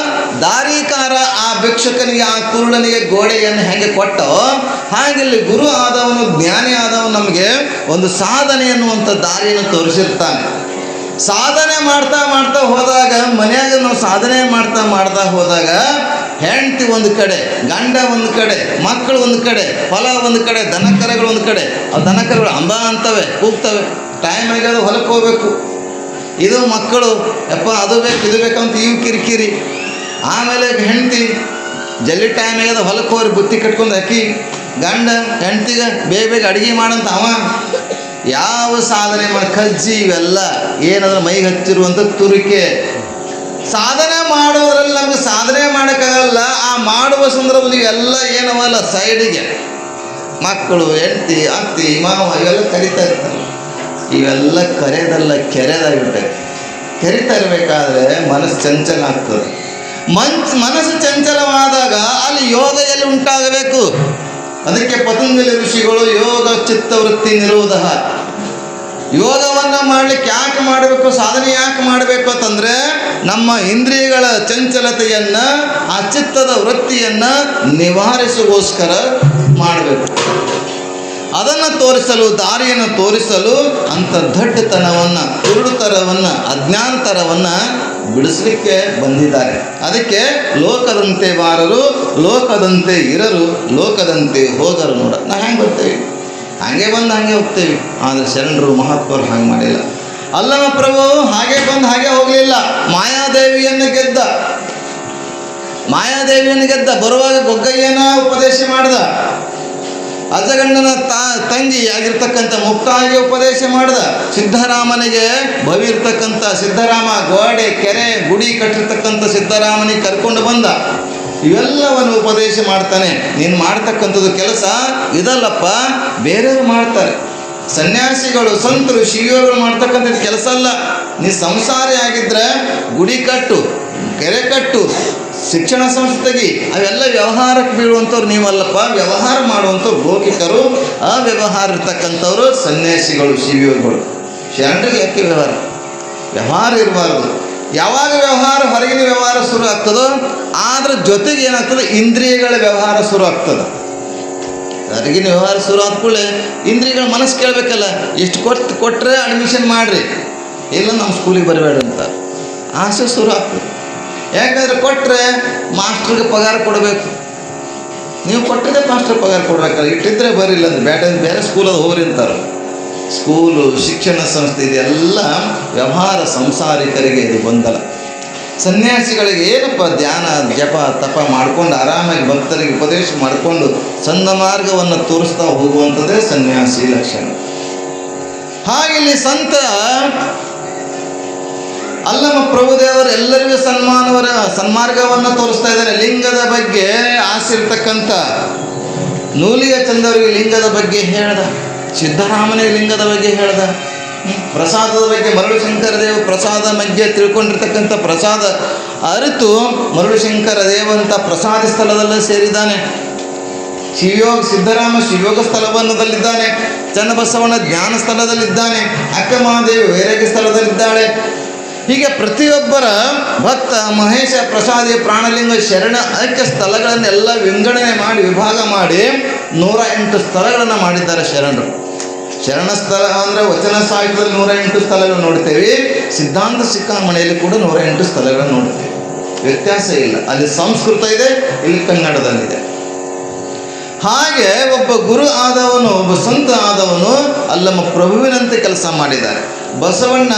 ದಾರಿಕಾರ ಆ ಭಿಕ್ಷುಕನಿಗೆ, ಆ ಕುರುಡನಿಗೆ ಗೋಡೆಯನ್ನು ಹೇಗೆ ಕೊಟ್ಟೋ, ಹಾಗಿಲ್ಲಿ ಗುರು ಆದವನು, ಜ್ಞಾನಿ ಆದವನು ನಮಗೆ ಒಂದು ಸಾಧನೆ ಎನ್ನುವಂಥ ದಾರಿಯನ್ನು ತೋರಿಸಿರ್ತಾನೆ. ಸಾಧನೆ ಮಾಡ್ತಾ ಮಾಡ್ತಾ ಹೋದಾಗ, ಮನೆಯಾಗ ನಾವು ಸಾಧನೆ ಮಾಡ್ತಾ ಹೋದಾಗ ಹೆಂಡತಿ ಒಂದು ಕಡೆ, ಗಂಡ ಒಂದು ಕಡೆ, ಮಕ್ಕಳು ಒಂದು ಕಡೆ, ಹೊಲ ಒಂದು ಕಡೆ, ದನಕರಗಳು ಒಂದು ಕಡೆ. ಆ ದನಕರಗಳು ಅಂಬ ಅಂತವೆ, ಕೂಗ್ತವೆ, ಟೈಮ್ ಆಗ್ಯದ ಹೊಲಕ್ಕೆ ಹೋಗ್ಬೇಕು. ಇದು ಮಕ್ಕಳು ಯಪ್ಪ ಅದು ಬೇಕು ಇದು ಬೇಕಂತ ಇವು ಕಿರಿಕಿರಿ. ಆಮೇಲೆ ಹೆಂಡತಿ ಜಲ್ದಿ ಟೈಮ್ ಆಗ್ಯದ ಹೊಲಕ್ಕೆ ಹೋಗಿ ಬುತ್ತಿ ಕಟ್ಕೊಂಡು ಅಕ್ಕಿ, ಗಂಡ ಹೆಂಡ್ತಿಗೆ ಬೇಗ ಅಡುಗೆ ಮಾಡಂತ ಅವ. ಯಾವ ಸಾಧನೆ ಮಾಡಿ ಕಜ್ಜಿ ಇವೆಲ್ಲ ಏನಾದ್ರೆ ಮೈಗೆ ಹಚ್ಚಿರುವಂಥ ತುರಿಕೆ. ಸಾಧನೆ ಮಾಡೋದ್ರಲ್ಲಿ ನಮಗೆ ಸಾಧನೆ ಮಾಡೋಕ್ಕಾಗಲ್ಲ. ಆ ಮಾಡುವ ಸಂದರ್ಭದಲ್ಲಿ ಇವೆಲ್ಲ ಏನವಲ್ಲ ಸೈಡಿಗೆ ಮಕ್ಕಳು, ಹೆಂಡ್ತಿ, ಅತ್ತಿ, ಮಾವ ಇವೆಲ್ಲ ಕರಿತಾ ಇರ್ತಾರೆ. ಇವೆಲ್ಲ ಕರೆದಲ್ಲ, ಕೆರೆದಾಗಿಬಿಟ್ಟೈತೆ. ಕೆರಿತಾ ಇರಬೇಕಾದ್ರೆ ಮನಸ್ಸು ಚಂಚಲ ಆಗ್ತದೆ. ಮನಸ್ಸು ಚಂಚಲವಾದಾಗ ಅಲ್ಲಿ ಯೋಗ ಎಲ್ಲಿ ಉಂಟಾಗಬೇಕು. ಅದಕ್ಕೆ ಪತಂಜಲಿ ಋಷಿಗಳು ಯೋಗ ಚಿತ್ತವೃತ್ತಿ ನಿರೋಧ, ಯೋಗವನ್ನು ಮಾಡಲಿಕ್ಕೆ ಯಾಕೆ ಮಾಡಬೇಕು, ಸಾಧನೆ ಯಾಕೆ ಮಾಡಬೇಕು ಅಂತಂದರೆ ನಮ್ಮ ಇಂದ್ರಿಯಗಳ ಚಂಚಲತೆಯನ್ನು, ಆ ಚಿತ್ತದ ವೃತ್ತಿಯನ್ನು ನಿವಾರಿಸುಗೋಸ್ಕರ ಮಾಡಬೇಕು. ಅದನ್ನು ತೋರಿಸಲು, ದಾರಿಯನ್ನು ತೋರಿಸಲು ಅಂಥ ದಡ್ಡತನವನ್ನು, ಕುರುಡುತನವನ್ನು, ಅಜ್ಞಾನತನವನ್ನು ಬಿಡಿಸಲಿಕ್ಕೆ ಬಂದಿದ್ದಾರೆ. ಅದಕ್ಕೆ ಲೋಕದಂತೆ ಬಾರರು, ಲೋಕದಂತೆ ಇರರು, ಲೋಕದಂತೆ ಹೋಗರು. ನೋಡ, ನಾವು ಹೆಂಗೆ ಬರ್ತೇವೆ, ಹಾಗೆ ಬಂದು ಹಾಗೆ ಹೋಗ್ತೇವೆ. ಆದರೆ ಶರಣರು ಮಹಾತ್ಮರು ಹಾಗೆ ಮಾಡಿಲ್ಲ. ಅಲ್ಲಮ ಪ್ರಭು ಹಾಗೆ ಬಂದು ಹಾಗೆ ಹೋಗಲಿಲ್ಲ. ಮಾಯಾದೇವಿಯನ್ನು ಗೆದ್ದ ಬರುವಾಗ ಗೊಗ್ಗಯ್ಯನ ಉಪದೇಶ ಮಾಡಿದ. ಅಜಗಣ್ಣನ ತಂಗಿ ಆಗಿರ್ತಕ್ಕಂಥ ಮುಕ್ತಾಗಿ ಉಪದೇಶ ಮಾಡಿದ. ಸಿದ್ಧರಾಮನಿಗೆ ಭವಿ ಇರ್ತಕ್ಕಂಥ ಸಿದ್ಧರಾಮ, ಗೋಡೆ, ಕೆರೆ, ಗುಡಿ ಕಟ್ಟಿರ್ತಕ್ಕಂಥ ಸಿದ್ಧರಾಮನಿಗೆ ಕರ್ಕೊಂಡು ಬಂದ. ಇವೆಲ್ಲವನ್ನು ಉಪದೇಶ ಮಾಡ್ತಾನೆ. ನೀನು ಮಾಡ್ತಕ್ಕಂಥದ್ದು ಕೆಲಸ ಇದಲ್ಲಪ್ಪ, ಬೇರೆಯವರು ಮಾಡ್ತಾರೆ. ಸನ್ಯಾಸಿಗಳು, ಸಂತರು, ಶಿವಯೋಗಿಗಳು ಮಾಡ್ತಕ್ಕಂಥದ್ದು ಕೆಲಸ ಅಲ್ಲ. ನೀ ಸಂಸಾರಿ ಆಗಿದ್ದರೆ ಗುಡಿ ಕಟ್ಟು, ಕೆರೆ ಕಟ್ಟು, ಶಿಕ್ಷಣ ಸಂಸ್ಥೆಗೆ, ಅವೆಲ್ಲ ವ್ಯವಹಾರಕ್ಕೆ ಬೀಳುವಂಥವ್ರು ನೀವಲ್ಲಪ್ಪ. ವ್ಯವಹಾರ ಮಾಡುವಂಥವ್ರು ಲೌಕಿಕರು, ಅವ್ಯವಹಾರ ಇರ್ತಕ್ಕಂಥವ್ರು ಸನ್ಯಾಸಿಗಳು, ಶಿವಯೋಗಿಗಳು. ಶರಣರಿಗೆ ಯಾಕೆ ವ್ಯವಹಾರ ಇರಬಾರ್ದು. ಯಾವಾಗ ವ್ಯವಹಾರ, ಹೊರಗಿನ ವ್ಯವಹಾರ ಶುರು ಆಗ್ತದೋ ಅದ್ರ ಜೊತೆಗೆ ಏನಾಗ್ತದೆ, ಇಂದ್ರಿಯಗಳ ವ್ಯವಹಾರ ಶುರು ಆಗ್ತದೆ. ಹೊರಗಿನ ವ್ಯವಹಾರ ಶುರು ಆದ ಕೂಡಲೇ ಇಂದ್ರಿಯಗಳ ಮನಸ್ಸು ಕೇಳಬೇಕಲ್ಲ, ಎಷ್ಟು ಕೊಟ್ಟರೆ ಅಡ್ಮಿಷನ್ ಮಾಡಿರಿ, ಇಲ್ಲ ನಮ್ಮ ಸ್ಕೂಲಿಗೆ ಬರಬೇಡ ಅಂತ ಆಸೆ ಶುರು ಆಗ್ತದೆ. ಯಾಕಂದರೆ ಕೊಟ್ಟರೆ ಮಾಸ್ಟ್ರಿಗೆ ಪಗಾರ ಕೊಡಬೇಕು. ನೀವು ಕೊಟ್ಟರೆ ಮಾಸ್ಟ್ರಿಗೆ ಪಗಾರ ಕೊಡ್ಬೇಕಲ್ಲ, ಇಟ್ಟಿದ್ರೆ ಬರಿಲ್ಲ ಅಂದ್ರೆ ಬೇರೆ ಸ್ಕೂಲಲ್ಲಿ ಹೋಗ್ರಿ ಅಂತಾರೆ. ಸ್ಕೂಲು, ಶಿಕ್ಷಣ ಸಂಸ್ಥೆ ಇದೆಲ್ಲ ವ್ಯವಹಾರ ಸಂಸಾರಿಕರಿಗೆ ಇದು ಗೊಂದಲ. ಸನ್ಯಾಸಿಗಳಿಗೆ ಏನಪ್ಪ, ಧ್ಯಾನ ಜಪ ತಪ ಮಾಡ್ಕೊಂಡು ಆರಾಮಾಗಿ ಭಕ್ತರಿಗೆ ಉಪದೇಶ ಮಾಡಿಕೊಂಡು ಸಂದ ಮಾರ್ಗವನ್ನು ತೋರಿಸ್ತಾ ಹೋಗುವಂಥದ್ದೇ ಸನ್ಯಾಸಿ ಲಕ್ಷಣ. ಹಾಗಿಲ್ಲಿ ಸಂತ ಅಲ್ಲಮ ಪ್ರಭುದೇವರು ಎಲ್ಲರಿಗೂ ಸನ್ಮಾರ್ಗವನ್ನು ತೋರಿಸ್ತಾ ಇದ್ದಾರೆ. ಲಿಂಗದ ಬಗ್ಗೆ ಆಸೆ ಇರ್ತಕ್ಕಂಥ ನೂಲಿಯ ಚಂದವರಿಗೆ ಲಿಂಗದ ಬಗ್ಗೆ ಹೇಳ್ದ, ಸಿದ್ಧರಾಮನಿಗೆ ಲಿಂಗದ ಬಗ್ಗೆ ಹೇಳ್ದ. ಪ್ರಸಾದದ ಬಗ್ಗೆ ಮರಳು ಶಂಕರ ದೇವ ಪ್ರಸಾದ ಮಧ್ಯೆ ತಿಳ್ಕೊಂಡಿರ್ತಕ್ಕಂಥ ಪ್ರಸಾದ ಅರಿತು ಮರಳು ಶಂಕರ ದೇವಂತ ಪ್ರಸಾದ ಸ್ಥಳದಲ್ಲೇ ಸೇರಿದ್ದಾನೆ. ಸಿದ್ಧರಾಮ ಶಿವಯೋಗ ಸ್ಥಳವನ್ನದಲ್ಲಿದ್ದಾನೆ. ಚನ್ನಬಸವಣ್ಣ ಜ್ಞಾನ ಸ್ಥಳದಲ್ಲಿದ್ದಾನೆ. ಅಕ್ಕ ಮಹಾದೇವಿ ವೈರಾಗ್ಯ ಸ್ಥಳದಲ್ಲಿದ್ದಾಳೆ. ಹೀಗೆ ಪ್ರತಿಯೊಬ್ಬರ ಭಕ್ತ ಮಹೇಶ ಪ್ರಸಾದಿ ಪ್ರಾಣಲಿಂಗ ಶರಣ ಐಕ್ಯ ಸ್ಥಳಗಳನ್ನೆಲ್ಲ ವಿಂಗಡಣೆ ಮಾಡಿ ವಿಭಾಗ ಮಾಡಿ 108 ಸ್ಥಳಗಳನ್ನು ಮಾಡಿದ್ದಾರೆ ಶರಣರು. ಶರಣ ಸ್ಥಳ ಅಂದರೆ ವಚನ ಸಾಹಿತ್ಯದಲ್ಲಿ 108 ಸ್ಥಳಗಳು ನೋಡ್ತೇವೆ. ಸಿದ್ಧಾಂತ ಶಿಖಾಮಣಿಯಲ್ಲಿ ಕೂಡ 108 ಸ್ಥಳಗಳನ್ನು ನೋಡ್ತೇವೆ. ವ್ಯತ್ಯಾಸ ಇಲ್ಲ. ಅಲ್ಲಿ ಸಂಸ್ಕೃತ ಇದೆ, ಇಲ್ಲಿ ಕನ್ನಡದಲ್ಲಿದೆ. ಹಾಗೆ ಒಬ್ಬ ಗುರು ಆದವನು, ಒಬ್ಬ ಸಂತ ಆದವನು ಅಲ್ಲಮ್ಮ ಪ್ರಭುವಿನಂತೆ ಕೆಲಸ ಮಾಡಿದ್ದಾರೆ. ಬಸವಣ್ಣ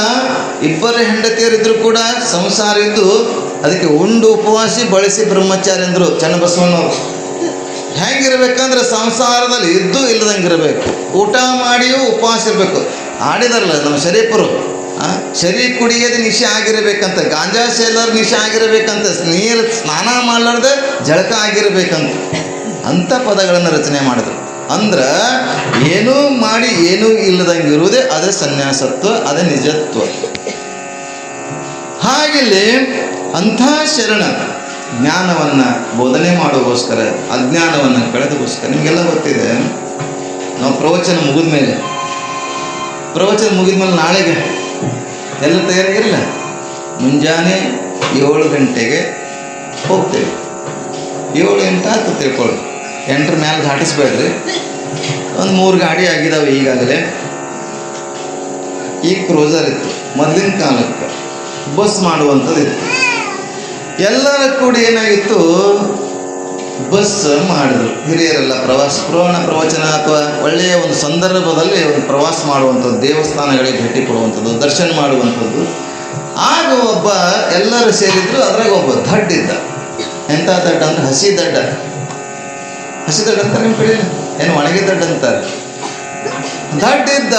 ಇಬ್ಬರು ಹೆಂಡತಿಯರಿದ್ರು ಕೂಡ ಸಂಸಾರ ಇದ್ದು ಅದಕ್ಕೆ ಉಂಡು ಉಪವಾಸಿ ಬಳಸಿ ಬ್ರಹ್ಮಚಾರಿ ಅಂದರು ಚನ್ನಬಸವಣ್ಣವರು. ಹೆಂಗಿರ್ಬೇಕಂದ್ರೆ ಸಂಸಾರದಲ್ಲಿ ಇದ್ದು ಇಲ್ಲದಂಗಿರಬೇಕು, ಊಟ ಮಾಡಿಯೂ ಉಪವಾಸ ಇರಬೇಕು. ಆಡಿದಾರಲ್ಲ ನಮ್ಮ ಶರೀಫರು, ಶರೀರ ಕುಡಿಯೋದು ನಿಶೆ ಆಗಿರಬೇಕಂತ, ಗಾಂಜಾ ಸೇಲರ್ ನಿಶೆ ಆಗಿರಬೇಕಂತ, ನೀರು ಸ್ನಾನ ಮಾಡಲಾರ್ದೆ ಜಳಕ ಆಗಿರಬೇಕಂತ, ಅಂಥ ಪದಗಳನ್ನು ರಚನೆ ಮಾಡಿದ್ರು. ಅಂದ್ರೆ ಏನೂ ಮಾಡಿ ಏನೂ ಇಲ್ಲದಂಗಿರುವುದೇ ಅದೇ ಸನ್ಯಾಸತ್ವ, ಅದೇ ನಿಜತ್ವ. ಹಾಗೆಲ್ಲಿ ಅಂಥ ಶರಣ ಜ್ಞಾನವನ್ನು ಬೋಧನೆ ಮಾಡೋಗೋಸ್ಕರ, ಅಜ್ಞಾನವನ್ನು ಕಳೆದಗೋಸ್ಕರ, ನಿಮಗೆಲ್ಲ ಗೊತ್ತಿದೆ. ನಾವು ಪ್ರವಚನ ಮುಗಿದ ಮೇಲೆ ನಾಳೆಗೆ ಎಲ್ಲ ತಯಾರಾಗಿರಲ್ಲ. ಮುಂಜಾನೆ 7 ಗಂಟೆಗೆ ಹೋಗ್ತೇವೆ. 7 ಗಂಟೆ ಆಯ್ತು ತಿಳ್ಕೊಳ್ಳಿ. 8ರ ಮೇಲೆ ದಾಟಿಸ್ಬೇಡ್ರಿ. ಒಂದು 3 ಗಾಡಿ ಆಗಿದ್ದಾವೆ ಈಗಾಗಲೇ. ಈಗ ಕ್ರೂಸರ್ ಇತ್ತು, ಮೊದಲಿನ ಕಾಲಕ್ಕೆ ಬಸ್ ಮಾಡುವಂಥದ್ದು ಇತ್ತು. ಎಲ್ಲರ ಕೂಡಿ ಏನಾಗಿತ್ತು, ಬಸ್ ಮಾಡಿದ್ರು ಹಿರಿಯರೆಲ್ಲ. ಪ್ರವಚನ ಅಥವಾ ಒಳ್ಳೆಯ ಒಂದು ಸಂದರ್ಭದಲ್ಲಿ ಒಂದು ಪ್ರವಾಸ ಮಾಡುವಂಥದ್ದು, ದೇವಸ್ಥಾನಗಳಿಗೆ ಭೇಟಿ ಕೊಡುವಂಥದ್ದು, ದರ್ಶನ ಮಾಡುವಂಥದ್ದು. ಆಗ ಒಬ್ಬ ಎಲ್ಲರೂ ಸೇರಿದ್ರು. ಅದ್ರಾಗ ಒಬ್ಬ ದಡ್ಡ ಇದ್ದ. ಎಂಥ ದಡ್ಡ ಅಂದರೆ ಹಸಿ ದಡ್ಡ ಅಂತಾರೆ ನಿಮ್ಮ ಕಡೆ, ಏನು ಒಣಗಿ ದಡ್ಡ ಅಂತಾರೆ. ದಡ್ಡ ಇದ್ದ.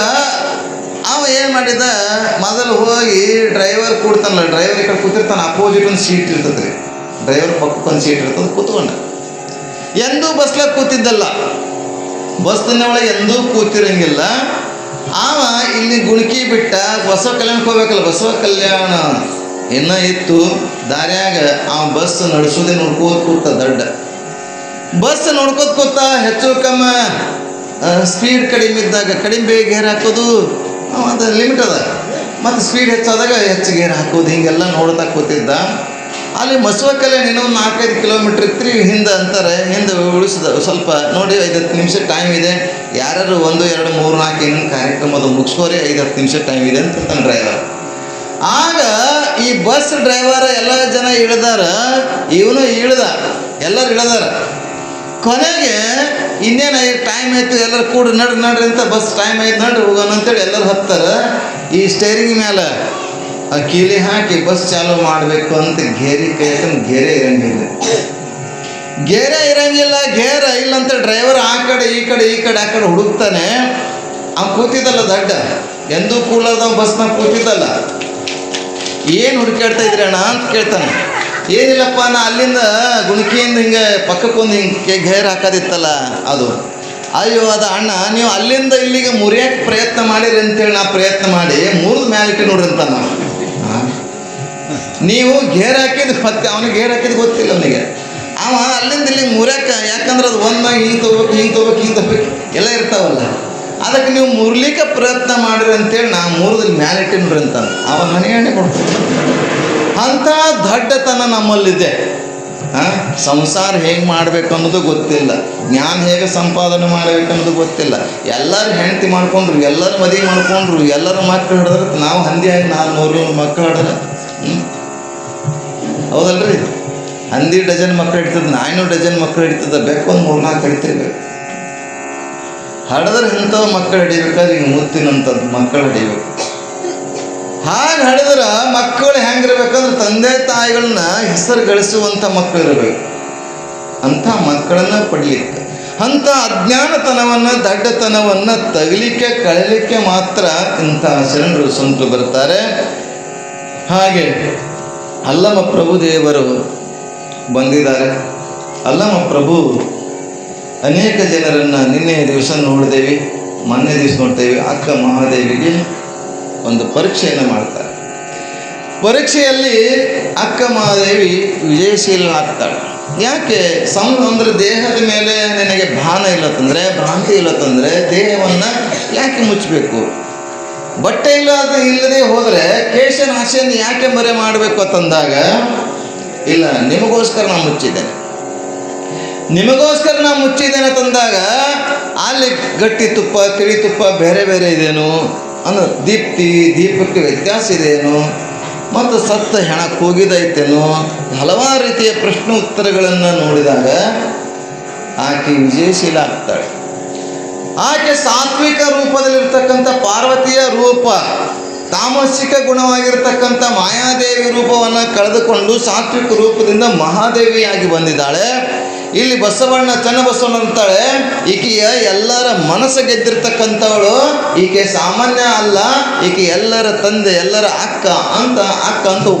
ಅವ ಏನು ಮಾಡಿದ, ಮೊದಲು ಹೋಗಿ ಡ್ರೈವರ್ ಕೂಡ್ತಾನಲ್ಲ, ಡ್ರೈವರ್ ಈ ಕಡೆ ಕೂತಿರ್ತಾನೆ, ಅಪೋಸಿಟ್ ಒಂದು ಸೀಟ್ ಇರ್ತದೆ ರೀ, ಡ್ರೈವರ್ ಪಕ್ಕಕ್ಕೊಂದು ಸೀಟ್ ಇರ್ತದೆ, ಕೂತ್ಕೊಂಡ. ಎಂದೂ ಬಸ್ಲಾಗ ಕೂತಿದ್ದಲ್ಲ, ಬಸ್ಸಿನ ಒಳಗೆ ಎಂದೂ ಕೂತಿರಂಗಿಲ್ಲ. ಅವ ಇಲ್ಲಿ ಗುಣಕಿ ಬಿಟ್ಟ ಬಸವ ಕಲ್ಯಾಣಕ್ಕೆ ಹೋಗ್ಬೇಕಲ್ಲ, ಬಸವ ಕಲ್ಯಾಣ ಇನ್ನೂ ಇತ್ತು. ದಾರ್ಯಾಗ ಅವ ಬಸ್ ನಡೆಸೋದೇ ನೋಡ್ಕೋತ ಕೂತ ದಡ್ಡ. ಬಸ್ ನೋಡ್ಕೋತ ಕೂತ ಹೆಚ್ಚು ಕಮ್ಮಿ ಸ್ಪೀಡ್ ಕಡಿಮೆ ಇದ್ದಾಗ ಕಡಿಮೆ ಬೇಗ ಗೇರ್ ಹಾಕೋದು, ಅದು ಲಿಮಿಟ್ ಅದ. ಮತ್ತು ಸ್ಪೀಡ್ ಹೆಚ್ಚಾದಾಗ ಹೆಚ್ಚು ಗೇರ್ ಹಾಕೋದು, ಹಿಂಗೆಲ್ಲ ನೋಡ್ತಾ ಕೂತಿದ್ದ. ಅಲ್ಲಿ ಬಸವ ಕಲ್ಯಾಣ ಇನ್ನೊಂದು 4-5 ಕಿಲೋಮೀಟ್ರ್ ಇತ್ತು ಹಿಂದೆ ಅಂತಾರೆ. ಹಿಂದೆ ಉಳಿಸಿದ ಸ್ವಲ್ಪ ನೋಡಿ, 5-10 ನಿಮಿಷ ಟೈಮ್ ಇದೆ, ಯಾರು 1, 2, 3, 4 ಇನ್ನೊಂದು ಕಾರ್ಯಕ್ರಮದ ಮುಗಿಸ್ಕೋರಿ, 5-10 ನಿಮಿಷ ಟೈಮ್ ಇದೆ ಅಂತ ತನ್ನ ಡ್ರೈವರ್. ಆಗ ಈ ಬಸ್ ಡ್ರೈವರ್ ಎಲ್ಲ ಜನ ಇಳಿದಾರ, ಇವನು ಇಳ್ದ, ಎಲ್ಲರೂ ಇಳಿದಾರ. ಕೊನೆಗೆ ಇನ್ನೇನು ಟೈಮ್ ಆಯಿತು, ಎಲ್ಲರೂ ಕೂಡ ನಡ್ರಿ ಅಂತ, ಬಸ್ ಟೈಮ್ ಆಯ್ತು ನಡ್ರಿ ಹೋಗೋಣ ಅಂತೇಳಿ ಎಲ್ಲರೂ ಹತ್ತಾರ. ಈ ಸ್ಟೇರಿಂಗ್ ಮೇಲೆ ಆ ಕೀಲಿ ಹಾಕಿ ಬಸ್ ಚಾಲೂ ಮಾಡಬೇಕು ಅಂತ ಗೇರಿ ಕೈ ಹಾಕಂದು ಗೇರೇ ಇರಂಗಿಲ್ಲ. ಗೇರ ಇಲ್ಲಂತ ಡ್ರೈವರ್ ಆ ಕಡೆ ಈ ಕಡೆ ಹುಡುಕ್ತಾನೆ. ಅವ್ನು ಕೂತಿದ್ದಲ್ಲ ದಡ್ಡ, ಎಂದೂ ಕೂಲಾರ್ದವ್ ಬಸ್ನಾಗ ಕೂತಿದ್ದಲ್ಲ. ಏನು ಹುಡುಕಾಡ್ತಾ ಇದ್ರಿ ಅಣ್ಣ ಅಂತ ಕೇಳ್ತಾನೆ. ಏನಿಲ್ಲಪ್ಪ, ನಾ ಅಲ್ಲಿಂದ ಗುಣಕಿಯಿಂದ ಹಿಂಗೆ ಪಕ್ಕಕ್ಕೊಂದು ಹಿಂಗೆ ಗೇರ್ ಹಾಕೋದಿತ್ತಲ್ಲ ಅದು. ಅಯ್ಯೋ ಅದು ಅಣ್ಣ, ನೀವು ಅಲ್ಲಿಂದ ಇಲ್ಲಿಗೆ ಮುರಿಯೋಕ್ಕೆ ಪ್ರಯತ್ನ ಮಾಡಿರಿ ಅಂತೇಳಿ ನಾ ಪ್ರಯತ್ನ ಮಾಡಿ ಮುರಿದ ಮ್ಯಾಲಿಟ್ಟು ನೋಡ್ರಿ ಅಂತ ನಾವು. ನೀವು ಗೇರ್ ಹಾಕಿದ್ದು ಮತ್ತೆ ಅವನಿಗೆ ಗೇರ್ ಹಾಕಿದ್ದು ಗೊತ್ತಿಲ್ಲ ಅವನಿಗೆ. ಅವ ಅಲ್ಲಿಂದ ಇಲ್ಲಿಗೆ ಮುರಿಯೋಕ್ಕೆ, ಯಾಕಂದ್ರೆ ಅದು ಒಂದಾಗ ಹಿಂಗೆ ತೊಗೋಬೇಕು ಎಲ್ಲ ಇರ್ತಾವಲ್ಲ, ಅದಕ್ಕೆ ನೀವು ಮುರ್ಲಿಕ್ಕೆ ಪ್ರಯತ್ನ ಮಾಡಿರಿ ಅಂತೇಳಿ ನಾ ಮುರಿದಲ್ಲಿ ಮ್ಯಾಲಿಟ್ಟು ನೋಡ್ರಿ ಅಂತ ಅವ ಹಣೆ ಕೊಡ್ತಾರೆ. ಅಂಥ ದಡ್ಡತನ ನಮ್ಮಲ್ಲಿದೆ. ಸಂಸಾರ ಹೇಗೆ ಮಾಡಬೇಕು ಅನ್ನೋದು ಗೊತ್ತಿಲ್ಲ, ಜ್ಞಾನ ಹೇಗೆ ಸಂಪಾದನೆ ಮಾಡಬೇಕು ಅನ್ನೋದು ಗೊತ್ತಿಲ್ಲ. ಎಲ್ಲರೂ ಹೆಂಡತಿ ಮಾಡ್ಕೊಂಡ್ರು, ಎಲ್ಲರೂ ಮದುವೆ ಮಾಡ್ಕೊಂಡ್ರು, ಎಲ್ಲರೂ ಮಕ್ಕಳು ಹಿಡಿದ್ರೆ ನಾವು ಹಂದಿಯಾಗಿ 400 ಮಕ್ಕಳು ಹಿಡಿದ್ರೆ ಹೌದಲ್ರಿ. ಹಂದಿ ಡಜನ್ ಮಕ್ಕಳು ಹಿಡಿತದೆ, 400 ಡಜನ್ ಮಕ್ಕಳು ಹಿಡಿತದೆ, ಬೇಕೊಂದು 3-4 ಹಿಡಿತಿರ್ಬೇಕು. ಹಡಿದ್ರೆ ಇಂಥವು ಮಕ್ಕಳು ಹಿಡಿಬೇಕಾದ್ರೆ ಈಗ ಮುತ್ತಿನಂಥದ್ದು ಮಕ್ಕಳು ಹಿಡಿಬೇಕು. ಹಾಗೆ ಹಡಿದ್ರೆ ಮಕ್ಕಳು ಹೆಂಗಿರ್ಬೇಕಂದ್ರೆ ತಂದೆ ತಾಯಿಗಳನ್ನ ಹೆಸರು ಗಳಿಸುವಂಥ ಮಕ್ಕಳು ಇರಬೇಕು. ಅಂಥ ಮಕ್ಕಳನ್ನು ಪಡಲಿಕ್ಕೆ, ಅಂಥ ಅಜ್ಞಾನತನವನ್ನು ದಡ್ಡತನವನ್ನು ತಗಲಿಕ್ಕೆ ಕಳಲಿಕ್ಕೆ ಮಾತ್ರ ಇಂಥ ಶರಣರು ಸಂತರು ಬರ್ತಾರೆ. ಹಾಗೆ ಅಲ್ಲಮ ಪ್ರಭುದೇವರು ಬಂದಿದ್ದಾರೆ. ಅಲ್ಲಮ ಪ್ರಭು ಅನೇಕ ಜನರನ್ನು ನಿನ್ನೆ ದಿವಸ ನೋಡಿದೇವೆ, ಮೊನ್ನೆ ದಿವಸ ನೋಡ್ತೇವೆ. ಅಕ್ಕ ಮಹಾದೇವಿಗೆ ಒಂದು ಪರೀಕ್ಷೆಯನ್ನು ಮಾಡ್ತಾರೆ. ಪರೀಕ್ಷೆಯಲ್ಲಿ ಅಕ್ಕ ಮಹಾದೇವಿ ವಿಜಯಶೀಲನಾಗ್ತಾಳೆ. ಯಾಕೆ ಅಂದರೆ ದೇಹದ ಮೇಲೆ ನಿನಗೆ ಭಾನ ಇಲ್ಲತ್ತಂದರೆ, ಭ್ರಾಂತಿ ಇಲ್ಲತ್ತಂದರೆ ದೇಹವನ್ನು ಯಾಕೆ ಮುಚ್ಚಬೇಕು? ಬಟ್ಟೆ ಇಲ್ಲದೆ ಹೋದರೆ ಕೇಶನಾಶಿಯನ್ನು ಯಾಕೆ ಮರೆ ಮಾಡಬೇಕು ಅಂತಂದಾಗ, ಇಲ್ಲ ನಿಮಗೋಸ್ಕರ ನಾನು ಮುಚ್ಚಿದ್ದೇನೆ, ನಿಮಗೋಸ್ಕರ ನಾನು ಮುಚ್ಚಿದ್ದೇನೆ ತಂದಾಗ ಅಲ್ಲಿ ಗಟ್ಟಿ ತುಪ್ಪ ತಿಳಿ ತುಪ್ಪ ಬೇರೆ ಬೇರೆ ಇದೇನು ಅನ್ನೋ ದೀಪಕ್ಕೆ ವ್ಯತ್ಯಾಸ ಇದೆಯೇನು, ಮತ್ತು ಸತ್ತ ಹೆಣ ಕೂಗಿದೈತೇನೋ, ಹಲವಾರು ರೀತಿಯ ಪ್ರಶ್ನೆ ಉತ್ತರಗಳನ್ನು ನೋಡಿದಾಗ ಆಕೆ ವಿಜಯಶೀಲ ಆಗ್ತಾಳೆ. ಆಕೆ ಸಾತ್ವಿಕ ರೂಪದಲ್ಲಿರ್ತಕ್ಕಂಥ ಪಾರ್ವತಿಯ ರೂಪ, ತಾಮಸಿಕ ಗುಣವಾಗಿರ್ತಕ್ಕಂಥ ಮಾಯಾದೇವಿ ರೂಪವನ್ನು ಕಳೆದುಕೊಂಡು ಸಾತ್ವಿಕ ರೂಪದಿಂದ ಮಹಾದೇವಿಯಾಗಿ ಬಂದಿದ್ದಾಳೆ. ಇಲ್ಲಿ ಬಸವಣ್ಣ ಚನ್ನಬಸವಣ್ಣ ಅಂತಾಳೆ, ಈಕೆಯ ಎಲ್ಲರ ಮನಸ್ಸು ಗೆದ್ದಿರ್ತಕ್ಕಂಥವಳು, ಈಕೆ ಸಾಮಾನ್ಯ ಅಲ್ಲ, ಈಕೆ ಎಲ್ಲರ ತಂದೆ, ಎಲ್ಲರ ಅಕ್ಕ ಅಂತ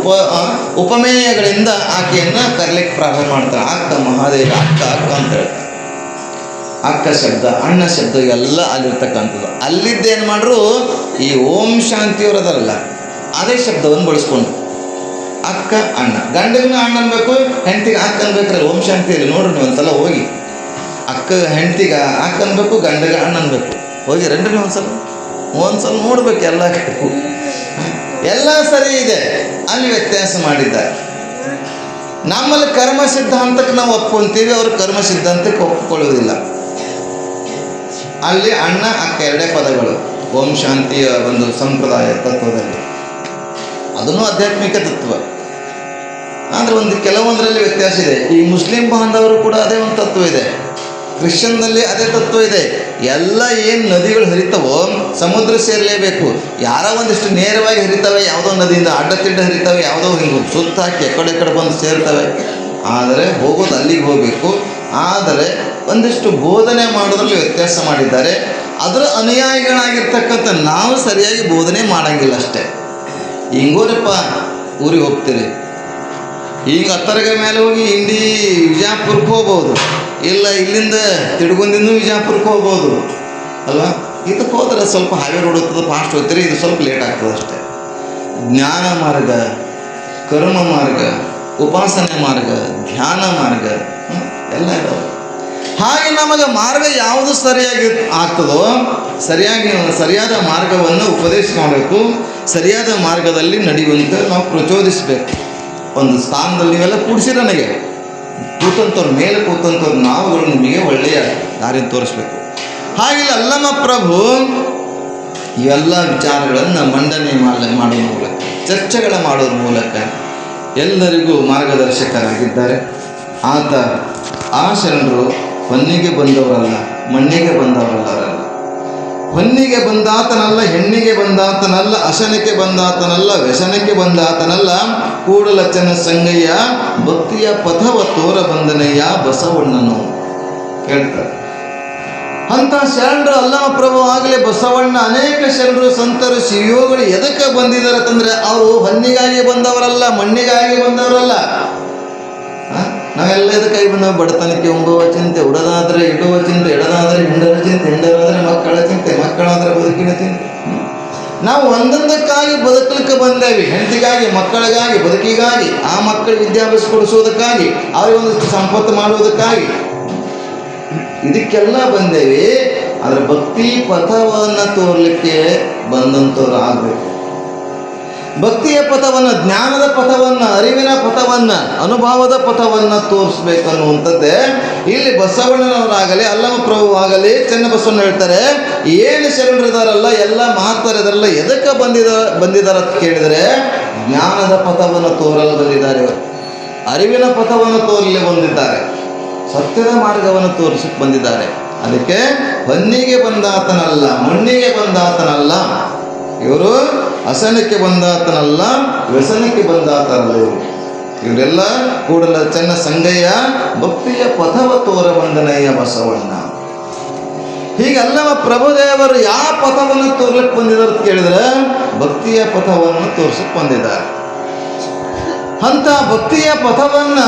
ಉಪಮೇಯಗಳಿಂದ ಆಕೆಯನ್ನು ಕರೀಲಿಕ್ಕೆ ಪ್ರಾರಂಭ ಮಾಡ್ತಾಳೆ. ಅಕ್ಕ ಮಹಾದೇವಿ, ಅಕ್ಕ ಅಂತ ಹೇಳ್ತಾರೆ. ಅಕ್ಕ ಶಬ್ದ, ಅಣ್ಣ ಶಬ್ದ ಎಲ್ಲ ಅಲ್ಲಿರ್ತಕ್ಕಂಥದ್ದು. ಅಲ್ಲಿದ್ದೇನು ಮಾಡ್ರು, ಈ ಓಂ ಶಾಂತಿಯವರದಲ್ಲ ಅದೇ ಶಬ್ದವನ್ನು ಬಳಸ್ಕೊಂಡು ಅಕ್ಕ ಅಣ್ಣ, ಗಂಡಗಿನ ಅಣ್ಣ ಅನ್ಬೇಕು, ಹೆಂಡತಿಗೆ ಅಕ್ಕ ಅನ್ಬೇಕ್ರಲ್ಲ ಓಂ ಶಾಂತಿಯಲ್ಲಿ. ನೋಡ್ರಿ ನೀವು ಒಂದ್ಸಲ ಹೋಗಿ, ಅಕ್ಕ ಹೆಂಡತಿಗೆ ಅಕ್ಕ ಅನ್ಬೇಕು, ಗಂಡಗೆ ಅಣ್ಣ ಅನ್ಬೇಕು. ಹೋಗಿ ರಂಡ್ರಿ ನೀವು ಒಂದ್ಸಲ ನೋಡ್ಬೇಕು. ಎಲ್ಲ ಸರಿ ಇದೆ, ಅಲ್ಲಿ ವ್ಯತ್ಯಾಸ ಮಾಡಿದ್ದಾರೆ. ನಮ್ಮಲ್ಲಿ ಕರ್ಮ ಸಿದ್ಧಾಂತಕ್ಕೆ ನಾವು ಒಪ್ಕೊಂತೀವಿ, ಅವರು ಕರ್ಮ ಸಿದ್ಧಾಂತಕ್ಕೆ ಒಪ್ಕೊಳ್ಳೋದಿಲ್ಲ. ಅಲ್ಲಿ ಅಣ್ಣ ಅಕ್ಕ ಎರಡೇ ಪದಗಳು ಓಂ ಶಾಂತಿಯ ಒಂದು ಸಂಪ್ರದಾಯ ತತ್ವದಲ್ಲಿ. ಅದನ್ನು ಆಧ್ಯಾತ್ಮಿಕ ತತ್ವ, ಆದರೆ ಕೆಲವೊಂದರಲ್ಲಿ ವ್ಯತ್ಯಾಸ ಇದೆ. ಈ ಮುಸ್ಲಿಂ ಬಾಂಧವರು ಕೂಡ ಅದೇ ಒಂದು ತತ್ವ ಇದೆ, ಕ್ರಿಶ್ಚಿಯನ್ನಲ್ಲಿ ಅದೇ ತತ್ವ ಇದೆ. ಎಲ್ಲ ಏನು ನದಿಗಳು ಹರಿತವೋ ಸಮುದ್ರ ಸೇರಲೇಬೇಕು. ಯಾರೋ ಒಂದಿಷ್ಟು ನೇರವಾಗಿ ಹರಿತವೆ, ಯಾವುದೋ ನದಿಯಿಂದ ಅಡ್ಡತಿಡ್ಡ ಹರಿತವೆ, ಯಾವುದೋ ಹಿಂಗೆ ಸುತ್ತ ಹಾಕಿ ಎಕಡೆ ಬಂದು ಸೇರ್ತವೆ. ಆದರೆ ಹೋಗೋದು ಅಲ್ಲಿಗೆ ಹೋಗಬೇಕು. ಆದರೆ ಒಂದಿಷ್ಟು ಬೋಧನೆ ಮಾಡೋದ್ರಲ್ಲಿ ವ್ಯತ್ಯಾಸ ಮಾಡಿದ್ದಾರೆ. ಅದರ ಅನುಯಾಯಿಗಳಾಗಿರ್ತಕ್ಕಂಥ ನಾವು ಸರಿಯಾಗಿ ಬೋಧನೆ ಮಾಡೋಂಗಿಲ್ಲ ಅಷ್ಟೇ. ಹಿಂಗೋರಪ್ಪ ಊರಿಗೆ ಹೋಗ್ತೀರಿ, ಈಗ ಹತ್ತರಗ ಮೇಲೆ ಹೋಗಿ ಇಂಡಿ ವಿಜಯಪುರಕ್ಕೆ ಹೋಗ್ಬೋದು, ಇಲ್ಲ ಇಲ್ಲಿಂದ ತಿಡ್ಗುಂದಿಂದ ವಿಜಯಪುರಕ್ಕೆ ಹೋಗ್ಬೋದು ಅಲ್ವಾ. ಇದಕ್ಕೆ ಹೋದ್ರೆ ಸ್ವಲ್ಪ ಹಾವೇ ರೋಡ್ ಹೋಗ್ತದೆ, ಫಾಸ್ಟ್ ಹೋಗ್ತೀರಿ, ಇದು ಸ್ವಲ್ಪ ಲೇಟ್ ಆಗ್ತದೆ ಅಷ್ಟೇ. ಜ್ಞಾನ ಮಾರ್ಗ, ಕರ್ಮ ಮಾರ್ಗ, ಉಪಾಸನೆ ಮಾರ್ಗ, ಧ್ಯಾನ ಮಾರ್ಗ ಎಲ್ಲ ಇದಾವೆ. ಹಾಗೆ ನಮಗೆ ಮಾರ್ಗ ಯಾವುದು ಸರಿಯಾಗಿ ಆಗ್ತದೋ ಸರಿಯಾದ ಮಾರ್ಗವನ್ನು ಉಪದೇಶ ಮಾಡಬೇಕು, ಸರಿಯಾದ ಮಾರ್ಗದಲ್ಲಿ ನಡೆಯುವಂತೆ ನಾವು ಪ್ರಚೋದಿಸಬೇಕು. ಒಂದು ಸ್ಥಾನದಲ್ಲಿ ನೀವೆಲ್ಲ ಕೂಡಿಸಿ ನನಗೆ ಕೂತಂಥವ್ರ ಮೇಲೆ ಕೂತಂಥವ್ರು ನಾವುಗಳು ನಿಮಗೆ ಒಳ್ಳೆಯ ದಾರಿ ತೋರಿಸ್ಬೇಕು. ಹಾಗಿಲ್ಲ ಅಲ್ಲಮ ಪ್ರಭು ಇವೆಲ್ಲ ವಿಚಾರಗಳನ್ನು ಮಂಡನೆ ಮಾಡುವ ಮೂಲಕ, ಚರ್ಚೆಗಳ ಮಾಡೋದ್ರ ಮೂಲಕ ಎಲ್ಲರಿಗೂ ಮಾರ್ಗದರ್ಶಕರಾಗಿದ್ದಾರೆ. ಆ ಶರಣರು ಹೊನ್ನಿಗೆ ಬಂದವರಲ್ಲ, ಮಣ್ಣಿಗೆ ಬಂದವರಲ್ಲ. ಅವರಲ್ಲ ಹೊನ್ನಿಗೆ ಬಂದಾತನಲ್ಲ, ಹೆಣ್ಣಿಗೆ ಬಂದಾತನಲ್ಲ, ಅಶನಕ್ಕೆ ಬಂದಾತನಲ್ಲ, ವ್ಯಸನಕ್ಕೆ ಬಂದಾತನಲ್ಲ, ಕೂಡಲಚನ ಸಂಗಯ್ಯ ಭಕ್ತಿಯ ಪಥವ ತೋರ ಬಂದನಯ್ಯ ಬಸವಣ್ಣನು ಹೇಳ್ತಾರೆ. ಅಂಥ ಶರಣರು ಅಲ್ಲಮ ಪ್ರಭು ಆಗಲೇ ಬಸವಣ್ಣ, ಅನೇಕ ಶರಣರು ಸಂತರು ಶಿವಯೋಗಳು ಎದಕ್ಕೆ ಬಂದಿದ್ದಾರೆ ಅಂತಂದರೆ ಅವರು ಹೊನ್ನಿಗಾಗಿ ಬಂದವರಲ್ಲ, ಮಣ್ಣಿಗಾಗಿ ಬಂದವರಲ್ಲ. ನಾವೆಲ್ಲ ಇದಕ್ಕಾಗಿ ಬಂದವು, ಬಡತನಕ್ಕೆ ಉಂಬುವ ಚಿಂತೆ, ಉಡದಾದರೆ ಇಡುವ ಚಿಂತೆ, ಎಡದಾದರೆ ಹಿಂಡರ ಚಿಂತೆ, ಹಿಂಡರಾದರೆ ಮಕ್ಕಳ ಚಿಂತೆ, ಮಕ್ಕಳಾದರೆ ಬದುಕಿನ ಚಿಂತೆ. ನಾವು ಒಂದೊಂದಕ್ಕಾಗಿ ಬದುಕಲಿಕ್ಕೆ ಬಂದೇವಿ, ಹೆಂಡತಿಗಾಗಿ, ಮಕ್ಕಳಿಗಾಗಿ, ಬದುಕಿಗಾಗಿ, ಆ ಮಕ್ಕಳಿಗೆ ವಿದ್ಯಾಭ್ಯಾಸ ಕೊಡಿಸೋದಕ್ಕಾಗಿ, ಅವ್ರಿಗೆ ಒಂದಷ್ಟು ಸಂಪತ್ತು ಮಾಡುವುದಕ್ಕಾಗಿ, ಇದಕ್ಕೆಲ್ಲ ಬಂದೇವಿ. ಆದರೆ ಭಕ್ತಿ ಪಥವನ್ನು ತೋರಲಿಕ್ಕೆ ಬಂದಂಥವ್ರು ಆಗಬೇಕು. ಭಕ್ತಿಯ ಪಥವನ್ನು, ಜ್ಞಾನದ ಪಥವನ್ನು, ಅರಿವಿನ ಪಥವನ್ನು, ಅನುಭವದ ಪಥವನ್ನು ತೋರಿಸ್ಬೇಕನ್ನುವಂಥದ್ದೇ ಇಲ್ಲಿ ಬಸವಣ್ಣನವರಾಗಲಿ, ಅಲ್ಲಮ ಪ್ರಭು ಆಗಲಿ, ಚನ್ನಬಸವಣ್ಣ ಹೇಳ್ತಾರೆ. ಏನು ಶರಣರಿದಾರಲ್ಲ, ಎಲ್ಲ ಮಹಾತ್ಮರಿದಾರಲ್ಲ, ಎದಕ್ಕೆ ಬಂದಿದ್ದಾರೆ ಅಂತ ಕೇಳಿದರೆ ಜ್ಞಾನದ ಪಥವನ್ನು ತೋರಲು ಬಂದಿದ್ದಾರೆ, ಅರಿವಿನ ಪಥವನ್ನು ತೋರಲಿ ಬಂದಿದ್ದಾರೆ, ಸತ್ಯದ ಮಾರ್ಗವನ್ನು ತೋರಿಸಕ್ಕೆ ಬಂದಿದ್ದಾರೆ. ಅದಕ್ಕೆ ಹೊನ್ನಿಗೆ ಬಂದಾತನಲ್ಲ, ಮಣ್ಣಿಗೆ ಬಂದಾತನಲ್ಲ, ಇವರು ಹಸನಕ್ಕೆ ಬಂದಾತನಲ್ಲ, ವ್ಯಸನಕ್ಕೆ ಬಂದಾತನಲ್ಲ. ಇವರೆಲ್ಲ ಕೂಡಲ ಚೆನ್ನ ಸಂಗಯ್ಯ ಭಕ್ತಿಯ ಪಥವ ತೋರ ಬಂದನಯ್ಯ ಬಸವಣ್ಣ. ಹೀಗಲ್ಲವ ಪ್ರಭುದೇವರು ಯಾವ ಪಥವನ್ನು ತೋರ್ಲಿಕ್ಕೆ ಬಂದಿದ್ದಾರೆ ಅಂತ ಕೇಳಿದ್ರೆ ಭಕ್ತಿಯ ಪಥವನ್ನು ತೋರ್ಸಕ್ಕೆ ಬಂದಿದ್ದಾರೆ. ಅಂಥ ಭಕ್ತಿಯ ಪಥವನ್ನ,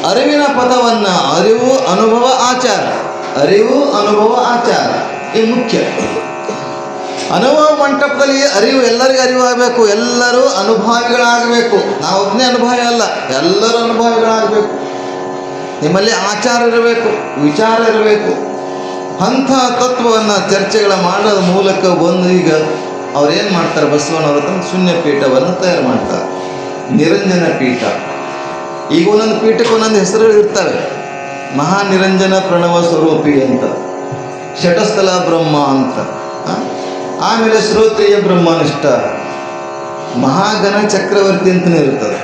ಅರಿವಿನ ಪಥವನ್ನ, ಅರಿವು ಅನುಭವ ಆಚಾರ, ಅರಿವು ಅನುಭವ ಆಚಾರ ಇದು ಮುಖ್ಯ. ಅನುಭವ ಮಂಟಪದಲ್ಲಿ ಎಲ್ಲರಿಗೂ ಅರಿವು ಆಗಬೇಕು, ಎಲ್ಲರೂ ಅನುಭವಿಗಳಾಗಬೇಕು. ನಾವು ಒಬ್ಬನೇ ಅನುಭವಿ ಅಲ್ಲ, ಎಲ್ಲರೂ ಅನುಭವಿಗಳಾಗಬೇಕು. ನಿಮ್ಮಲ್ಲಿ ಆಚಾರ ಇರಬೇಕು, ವಿಚಾರ ಇರಬೇಕು. ಅಂಥ ತತ್ವವನ್ನು ಚರ್ಚೆಗಳ ಮಾಡೋದ ಮೂಲಕ ಒಂದು ಈಗ ಅವ್ರೇನು ಮಾಡ್ತಾರೆ, ಬಸವಣ್ಣವ್ರ ತಮ್ಮ ಶೂನ್ಯ ಪೀಠವನ್ನು ತಯಾರು ಮಾಡ್ತಾರೆ, ನಿರಂಜನ ಪೀಠ. ಈಗ ಒಂದೊಂದು ಪೀಠಕ್ಕೆ ಒಂದೊಂದು ಹೆಸರುಗಳು ಇರ್ತವೆ. ಮಹಾನಿರಂಜನ ಪ್ರಣವ ಸ್ವರೂಪಿ ಅಂತ, ಷಟಸ್ಥಲ ಬ್ರಹ್ಮ ಅಂತ, ಆಮೇಲೆ ಶ್ರೋತ್ರಿಯ ಬ್ರಹ್ಮನಿಷ್ಠ, ಮಹಾಗಣ ಚಕ್ರವರ್ತಿ ಅಂತಲೇ ಇರ್ತದೆ.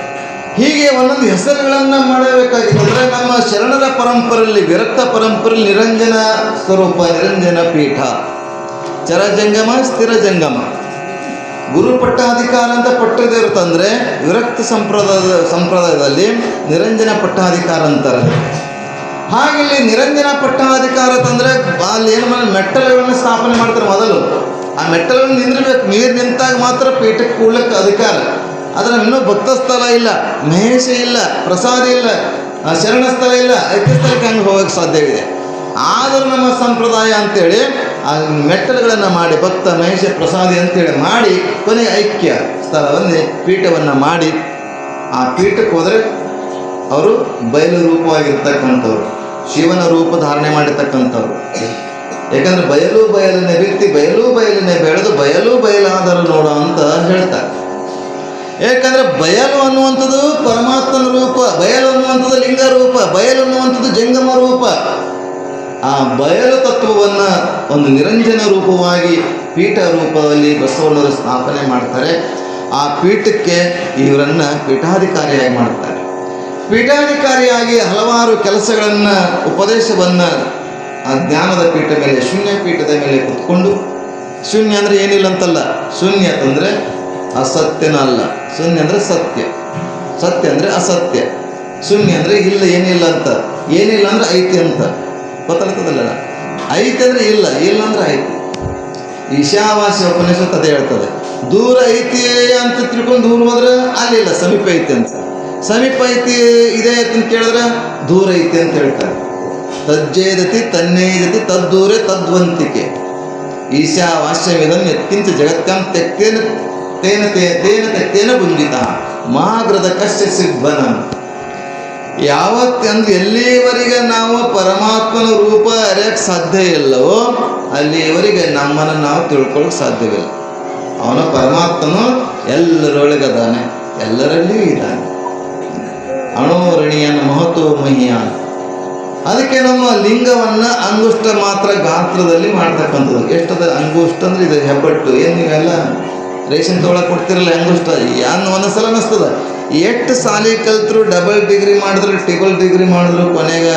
ಹೀಗೆ ಒಂದೊಂದು ಹೆಸರುಗಳನ್ನು ಮಾಡಬೇಕಾಗಿದೆ. ಅಂದರೆ ನಮ್ಮ ಶರಣರ ಪರಂಪರೆಯಲ್ಲಿ, ವಿರಕ್ತ ಪರಂಪರೆಯಲ್ಲಿ ನಿರಂಜನ ಸ್ವರೂಪ, ನಿರಂಜನ ಪೀಠ, ಚರಜಂಗಮ ಸ್ಥಿರ ಜಂಗಮ, ಗುರು ಪಟ್ಟಾಧಿಕಾರ ಅಂತ ಪಟ್ಟದೇ ಇರುತ್ತಂದರೆ ವಿರಕ್ತ ಸಂಪ್ರದಾಯದಲ್ಲಿ ನಿರಂಜನ ಪಟ್ಟಾಧಿಕಾರ ಅಂತಾರೆ. ಹಾಗೆ ಇಲ್ಲಿ ನಿರಂಜನ ಪಟ್ಟಾಧಿಕಾರ ಅಂತಂದರೆ ಅಲ್ಲಿ ಏನು ಮೆಟ್ಟಲುಗಳನ್ನು ಸ್ಥಾಪನೆ ಮಾಡ್ತಾರೆ. ಮೊದಲು ಆ ಮೆಟ್ಟಲನ್ನು ನಿಂದಿರಬೇಕು, ನೀರು ನಿಂತಾಗ ಮಾತ್ರ ಪೀಠಕ್ಕೆ ಕೂಡ್ಲಿಕ್ಕೆ ಅಧಿಕಾರ. ಆದರೆ ಇನ್ನೂ ಭಕ್ತ ಸ್ಥಳ ಇಲ್ಲ, ಮಹೇಶ ಇಲ್ಲ, ಪ್ರಸಾದ ಇಲ್ಲ, ಶರಣ ಸ್ಥಳ ಇಲ್ಲ, ಐಕ್ಯ ಸ್ಥಳಕ್ಕೆ ಹಂಗೆ ಹೋಗೋಕ್ಕೆ ಸಾಧ್ಯವಿದೆ. ಆದರೂ ನಮ್ಮ ಸಂಪ್ರದಾಯ ಅಂತೇಳಿ ಆ ಮೆಟ್ಟಲುಗಳನ್ನು ಮಾಡಿ ಭಕ್ತ ಮಹೇಶ ಪ್ರಸಾದಿ ಅಂತೇಳಿ ಮಾಡಿ ಕೊನೆಗೆ ಐಕ್ಯ ಸ್ಥಳವನ್ನೇ ಪೀಠವನ್ನು ಮಾಡಿ ಆ ಪೀಠಕ್ಕೆ ಹೋದರೆ ಅವರು ಬಯಲು ರೂಪವಾಗಿರ್ತಕ್ಕಂಥವ್ರು, ಶಿವನ ರೂಪ ಧಾರಣೆ ಮಾಡಿರ್ತಕ್ಕಂಥವ್ರು. ಯಾಕಂದರೆ ಬಯಲನ್ನೇ ಬಿತ್ತಿ ಬಯಲನ್ನೇ ಬೆಳೆದು ಬಯಲಾದರೂ ನೋಡೋ ಅಂತ ಹೇಳ್ತಾರೆ. ಯಾಕಂದರೆ ಬಯಲು ಅನ್ನುವಂಥದ್ದು ಪರಮಾತ್ಮನ ರೂಪ, ಬಯಲು ಅನ್ನುವಂಥದ್ದು ಲಿಂಗ ರೂಪ, ಬಯಲು ಅನ್ನುವಂಥದ್ದು ಜಂಗಮ ರೂಪ. ಆ ಬಯಲು ತತ್ವವನ್ನು ಒಂದು ನಿರಂಜನ ರೂಪವಾಗಿ ಪೀಠ ರೂಪದಲ್ಲಿ ಬಸವಣ್ಣವರು ಸ್ಥಾಪನೆ ಮಾಡ್ತಾರೆ. ಆ ಪೀಠಕ್ಕೆ ಇವರನ್ನು ಪೀಠಾಧಿಕಾರಿಯಾಗಿ ಮಾಡ್ತಾರೆ. ಪೀಠಾಧಿಕಾರಿಯಾಗಿ ಹಲವಾರು ಕೆಲಸಗಳನ್ನು, ಉಪದೇಶವನ್ನು ಆ ಜ್ಞಾನದ ಪೀಠ ಮೇಲೆ, ಶೂನ್ಯ ಪೀಠದ ಮೇಲೆ ಕುತ್ಕೊಂಡು, ಶೂನ್ಯ ಅಂದರೆ ಏನಿಲ್ಲ ಅಂತಲ್ಲ, ಶೂನ್ಯ ಅಂದರೆ ಅಸತ್ಯನ ಅಲ್ಲ, ಶೂನ್ಯ ಅಂದರೆ ಸತ್ಯ, ಸತ್ಯ ಅಂದರೆ ಅಸತ್ಯ, ಶೂನ್ಯ ಅಂದರೆ ಇಲ್ಲ, ಏನಿಲ್ಲ ಅಂತ, ಏನಿಲ್ಲ ಅಂದರೆ ಐತಿ ಅಂತ ಗೊತ್ತಾಗ್ತದಲ್ಲ. ಐತಿ ಅಂದರೆ ಇಲ್ಲ, ಇಲ್ಲ ಅಂದರೆ ಐತಿ. ಈಶಾವಾಸ್ಯ ಉಪನಿಷತ್ ಅದೇ ಹೇಳ್ತದೆ. ದೂರ ಐತಿ ಅಂತ ತಿಳ್ಕೊಂಡು ದೂರ ಹೋದ್ರೆ ಅಲ್ಲಿಲ್ಲ, ಸಮೀಪ ಐತಿ ಅಂತ. ಸಮೀಪ ಐತಿ ಇದೆ ಅಂತ ಕೇಳಿದ್ರೆ ದೂರ ಐತಿ ಅಂತ ಹೇಳ್ತಾರೆ. ತಜ್ಜೇದತಿ ತನ್ನೇದತಿ ತದ್ದೂರೆ ತದ್ವಂತಿಕೆ. ಈಶಾವಾಸ್ಯಮಿದಂ ಯತ್ಕಿಂಚ ಜಗತ್ಕಂ ತೆಕ್ತೇನ ತೇನ ತೆಕ್ತೇನ ಭುಂಜಿತ ಮಹಾಗ್ರದ ಕಷ್ಟ ಸಿದ್ಧನ. ಯಾವತ್ತಂದ್ರೆ ಎಲ್ಲಿವರೆಗೆ ನಾವು ಪರಮಾತ್ಮನ ರೂಪ ಅರಿಯಕ್ಕೆ ಸಾಧ್ಯ ಇಲ್ಲವೋ ಅಲ್ಲಿವರೆಗೆ ನಮ್ಮನ್ನು ನಾವು ತಿಳ್ಕೊಳ್ಳೋಕೆ ಸಾಧ್ಯವಿಲ್ಲ. ಅವನ ಪರಮಾತ್ಮನು ಎಲ್ಲರೊಳಗದಾನೆ, ಎಲ್ಲರಲ್ಲಿಯೂ ಇದ್ದಾನೆ. ಅಣೋರಣೀಯನ ಮಹತ್ವ ಮಹಿಯಾನ್. ಅದಕ್ಕೆ ನಮ್ಮ ಲಿಂಗವನ್ನು ಅಂಗುಷ್ಟ ಮಾತ್ರ ಗಾತ್ರದಲ್ಲಿ ಮಾಡ್ತಕ್ಕಂಥದ್ದು. ಎಷ್ಟದ ಅಂಗುಷ್ಟ ಅಂದರೆ ಇದು ಹೆಬ್ಬಟ್ಟು. ಏನು ನೀವೆಲ್ಲ ರೇಷನ್ ತೊಗೊಳಕ್ಕೆ ಕೊಡ್ತಿರಲ್ಲ ಅಂಗುಷ್ಟ, ಯಾನು ಒಂದೊಂದ್ಸಲ ಅನ್ನಿಸ್ತದ ಎಷ್ಟು ಸಾಲಿ ಕಲ್ತರು, ಡಬಲ್ ಡಿಗ್ರಿ ಮಾಡಿದ್ರು, ಟ್ರಿಬಲ್ ಡಿಗ್ರಿ ಮಾಡಿದ್ರು, ಕೊನೆಗೆ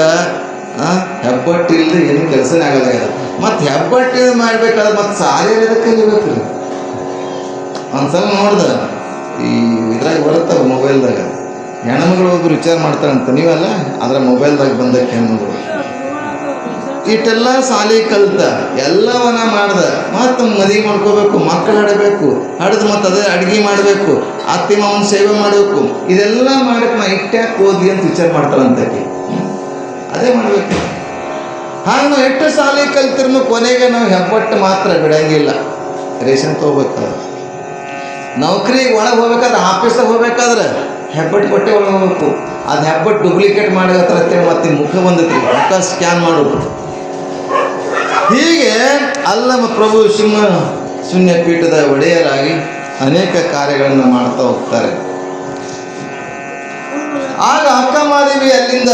ಹೆಬ್ಬಟ್ಟು ಇಲ್ಲದೆ ಏನು ಕೆಲಸನೇ ಆಗಲ್ಲ. ಮತ್ತು ಹೆಬ್ಬಟ್ಟು ಮಾಡಬೇಕಾದ್ರೆ ಮತ್ತು ಸಾಲಿ ಅದಕ್ಕೆ ಕಲಿಬೇಕು. ಒಂದ್ಸಲ ನೋಡ್ದೆ ಈ ಇದ್ರಾಗ ಬರುತ್ತಲ್ಲ ಮೊಬೈಲ್ದಾಗ, ಹೆಣ್ಮಗಳು ಒಬ್ಬರು ವಿಚಾರ ಮಾಡ್ತಾರಂತ, ನೀವಲ್ಲ ಅದರ ಮೊಬೈಲ್ದಾಗ ಬಂದಕ್ಕೆ ಹೆಣ್ಮಗಳು ಇಷ್ಟೆಲ್ಲ ಸಾಲಿ ಕಲ್ತ ಎಲ್ಲವನ್ನ ಮಾಡ್ದೆ, ಮತ್ತು ಮದುವೆ ಮಾಡ್ಕೋಬೇಕು, ಮಕ್ಕಳು ಹಡಬೇಕು, ಹಡಿದು ಮತ್ತು ಅದೇ ಅಡುಗೆ ಮಾಡಬೇಕು, ಅತ್ತಿ ಮಾವನ ಸೇವೆ ಮಾಡಬೇಕು, ಇದೆಲ್ಲ ಮಾಡಕ್ಕೆ ನಾ ಇಟ್ಟ್ಯಾಕೆ ಓದಿ ಅಂತ ವಿಚಾರ ಮಾಡ್ತಾರಂತಕ್ಕೆ. ಅದೇ ಮಾಡಬೇಕು. ಹಾಗೆ ನಾವು ಎಷ್ಟು ಸಾಲಿ ಕಲ್ತಿರ್ನು ಕೊನೆಗೆ ನಾವು ಹೆಬ್ಬಟ್ಟು ಮಾತ್ರ ಬಿಡಂಗಿಲ್ಲ. ರೇಷನ್ ತೊಗೋಬೇಕಾದ್ರೆ, ನೌಕರಿಗೆ ಒಳಗೆ ಹೋಗ್ಬೇಕಾದ್ರೆ, ಆಫೀಸಾಗ ಹೋಗ್ಬೇಕಾದ್ರೆ ಹೆಬ್ಬಟ್ಟು ಕೊಟ್ಟೆ ಒಳಗೆ ಹೋಗ್ಬೇಕು. ಅದು ಹೆಬ್ಬಟ್ಟು ಡೂಪ್ಲಿಕೇಟ್ ಮಾಡತ್ತೇಳಿ ಮತ್ತೆ ಮುಖ ಬಂದೈತಿ, ಮುಖ ಸ್ಕ್ಯಾನ್ ಮಾಡೋದು. ಹೀಗೆ ಅಲ್ಲಮ ಪ್ರಭು ಶೂನ್ಯ ಪೀಠದ ಒಡೆಯರಾಗಿ ಅನೇಕ ಕಾರ್ಯಗಳನ್ನು ಮಾಡ್ತಾ ಹೋಗ್ತಾರೆ. ಆಗ ಅಕ್ಕಮಾದೇವಿ ಅಲ್ಲಿಂದ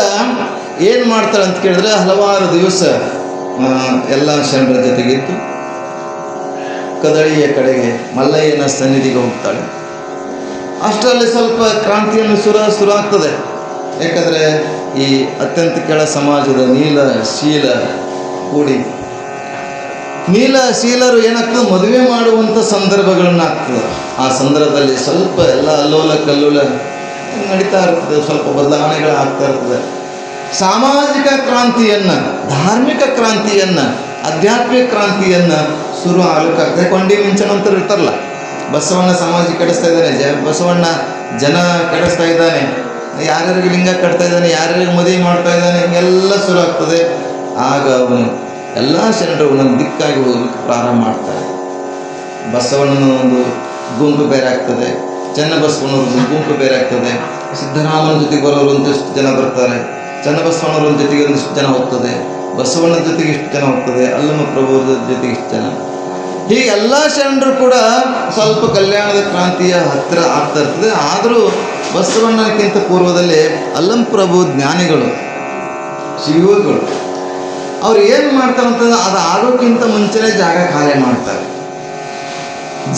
ಏನು ಮಾಡ್ತಾಳೆ ಅಂತ ಕೇಳಿದ್ರೆ, ಹಲವಾರು ದಿವಸ ಎಲ್ಲ ಶರಣರ ಜೊತೆಗಿದ್ದು ಕದಳಿಯ ಕಡೆಗೆ ಮಲ್ಲಯ್ಯನ ಸನ್ನಿಧಿಗೆ ಹೋಗ್ತಾಳೆ. ಅಷ್ಟರಲ್ಲಿ ಸ್ವಲ್ಪ ಕ್ರಾಂತಿಯನ್ನು ಶುರು ಆಗ್ತದೆ. ಯಾಕಂದರೆ ಈ ಅತ್ಯಂತ ಕೆಳ ಸಮಾಜದ ನೀಲಶೀಲ ಕೂಡಿ ನೀಲಶೀಲರು ಏನಾಗ್ತದೆ, ಮದುವೆ ಮಾಡುವಂಥ ಸಂದರ್ಭಗಳನ್ನ ಆಗ್ತದೆ. ಆ ಸಂದರ್ಭದಲ್ಲಿ ಸ್ವಲ್ಪ ಎಲ್ಲ ಅಲ್ಲೋಲ ಕಲ್ಲೋಲ ನಡೀತಾ ಇರ್ತದೆ, ಸ್ವಲ್ಪ ಬದಲಾವಣೆಗಳು ಆಗ್ತಾ ಇರ್ತದೆ. ಸಾಮಾಜಿಕ ಕ್ರಾಂತಿಯನ್ನು, ಧಾರ್ಮಿಕ ಕ್ರಾಂತಿಯನ್ನು, ಆಧ್ಯಾತ್ಮಿಕ ಕ್ರಾಂತಿಯನ್ನು ಶುರು ಆಗಲಿಕ್ಕಾಗ್ತದೆ. ಕೊಂಡಿ ಮಿಂಚನ ಅಂತ ಇರ್ತಾರಲ್ಲ, ಬಸವಣ್ಣ ಸಮಾಜ ಕೆಡಿಸ್ತಾ ಇದ್ದಾನೆ, ಬಸವಣ್ಣ ಜನ ಕೆಡಿಸ್ತಾ ಇದ್ದಾನೆ, ಯಾರ್ಯಾರಿಗೆ ಲಿಂಗ ಕಟ್ತಾ ಇದ್ದಾನೆ, ಯಾರ್ಯಾರಿಗೆ ಮದುವೆ ಮಾಡ್ತಾ ಇದ್ದಾನೆ, ಹಿಂಗೆಲ್ಲ ಶುರು ಆಗ್ತದೆ. ಆಗ ಅವನು ಎಲ್ಲ ಶರಣರು ಒಂದೊಂದು ದಿಕ್ಕಾಗಿ ಹೋಗ್ಲಿಕ್ಕೆ ಪ್ರಾರಂಭ ಮಾಡ್ತಾರೆ. ಬಸವಣ್ಣನ ಒಂದು ಗುಂಪು ಬೇರೆ ಆಗ್ತದೆ, ಚನ್ನಬಸವಣ್ಣವ್ರ ಗುಂಪು ಬೇರೆ ಆಗ್ತದೆ, ಸಿದ್ದರಾಮನ ಜೊತೆಗೆ ಬರೋರು ಒಂದಿಷ್ಟು ಜನ ಬರ್ತಾರೆ, ಚನ್ನಬಸವಣ್ಣವ್ರ ಜೊತೆಗೆ ಒಂದಿಷ್ಟು ಜನ ಹೋಗ್ತದೆ, ಬಸವಣ್ಣನ ಜೊತೆಗೆ ಇಷ್ಟು ಜನ ಹೋಗ್ತದೆ, ಅಲ್ಲಮ ಪ್ರಭುವ್ರ ಜೊತೆಗೆ ಇಷ್ಟು ಜನ. ಹೀಗೆ ಎಲ್ಲ ಶರಣರು ಕೂಡ ಸ್ವಲ್ಪ ಕಲ್ಯಾಣದ ಕ್ರಾಂತಿಯ ಹತ್ತಿರ ಆಗ್ತಾ ಇರ್ತದೆ. ಆದರೂ ಬಸವಣ್ಣನಕ್ಕಿಂತ ಪೂರ್ವದಲ್ಲಿ ಅಲ್ಲಂ ಪ್ರಭು ಜ್ಞಾನಿಗಳು, ಶಿವಯೋಗಿಗಳು ಅವ್ರು ಏನು ಮಾಡ್ತಾರೆ ಅಂತಂದ್ರೆ ಅದು ಆಗೋಕ್ಕಿಂತ ಮುಂಚೆನೇ ಜಾಗ ಖಾಲಿ ಮಾಡ್ತಾರೆ.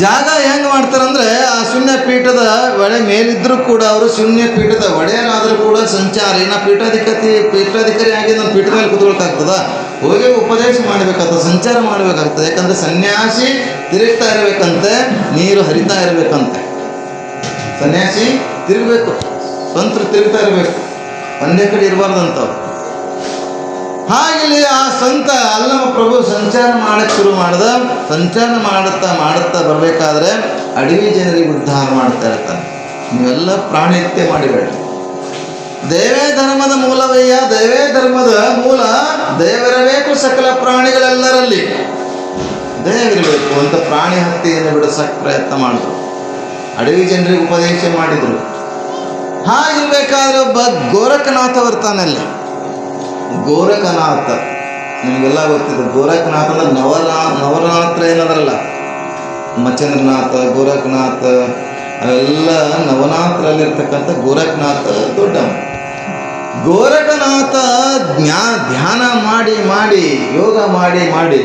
ಜಾಗ ಹೆಂಗೆ ಮಾಡ್ತಾರಂದ್ರೆ ಆ ಶೂನ್ಯ ಪೀಠದ ಒಡೆ ಮೇಲಿದ್ದರೂ ಕೂಡ ಅವರು ಶೂನ್ಯ ಪೀಠದ ಒಡೆಯರಾದರೂ ಕೂಡ ಸಂಚಾರಿ, ನಾ ಪೀಠಾಧಿಕಾರಿ ಆಗಿ ನಾನು ಪೀಠದ ಮೇಲೆ ಕೂತ್ಕೊಳ್ಕಾಗ್ತದ, ಹೋಗಿ ಉಪದೇಶ ಮಾಡಬೇಕಾಗ್ತದೆ, ಸಂಚಾರ ಮಾಡಬೇಕಾಗ್ತದೆ. ಯಾಕಂದರೆ ಸನ್ಯಾಸಿ ತಿರುಗ್ತಾ ಇರಬೇಕಂತೆ, ನೀರು ಹರಿತಾ ಇರಬೇಕಂತೆ. ಸನ್ಯಾಸಿ ತಿರುಗಬೇಕು, ಸಂತರು ತಿರುಗ್ತಾ ಇರಬೇಕು, ಒಂದೇ ಕಡೆ ಇರಬಾರ್ದಂಥವ್ರು. ಹಾಗೆ ಆ ಸಂತ ಅಲ್ಲಮ ಪ್ರಭು ಸಂಚಾರ ಮಾಡಕ್ಕೆ ಶುರು ಮಾಡ್ದ. ಸಂಚಾರ ಮಾಡುತ್ತಾ ಬರಬೇಕಾದ್ರೆ ಅಡವಿ ಜನರಿಗೆ ಉದ್ಧಾರ ಮಾಡ್ತಾ ಇರ್ತಾನೆ. ನೀವೆಲ್ಲ ಪ್ರಾಣಿ ಹತ್ಯೆ ಮಾಡಿಬೇಡಿ, ದೇವೇ ಧರ್ಮದ ಮೂಲವಯ್ಯ, ದೇವೇ ಧರ್ಮದ ಮೂಲ, ದೇವರಬೇಕು ಸಕಲ ಪ್ರಾಣಿಗಳೆಲ್ಲರಲ್ಲಿ, ದೇವರಿರಬೇಕು ಅಂತ ಪ್ರಾಣಿ ಹತ್ಯೆಯನ್ನು ಬಿಡಿಸಕ್ಕೆ ಪ್ರಯತ್ನ ಮಾಡಿದ್ರು, ಅಡವಿ ಜನರಿಗೆ ಉಪದೇಶ ಮಾಡಿದರು. ಹಾಗಿರ್ಬೇಕಾದ್ರೆ ಒಬ್ಬ ಗೋರಖನಾಥ ಬರ್ತಾನಲ್ಲಿ. ಗೋರಖನಾಥ ನಿಮಗೆಲ್ಲ ಗೊತ್ತಿದೆ. ಗೋರಖನಾಥ ಅಂದ್ರೆ ನವರಾತ್ರ ಏನದರಲ್ಲ, ಮಚಂದ್ರನಾಥ, ಗೋರಖನಾಥ ಅವೆಲ್ಲ ನವನಾಥರಲ್ಲಿರ್ತಕ್ಕಂಥ ಗೋರಖನಾಥ ದೊಡ್ಡ. ಗೋರಖನಾಥ ಧ್ಯಾನ ಮಾಡಿ ಯೋಗ ಮಾಡಿ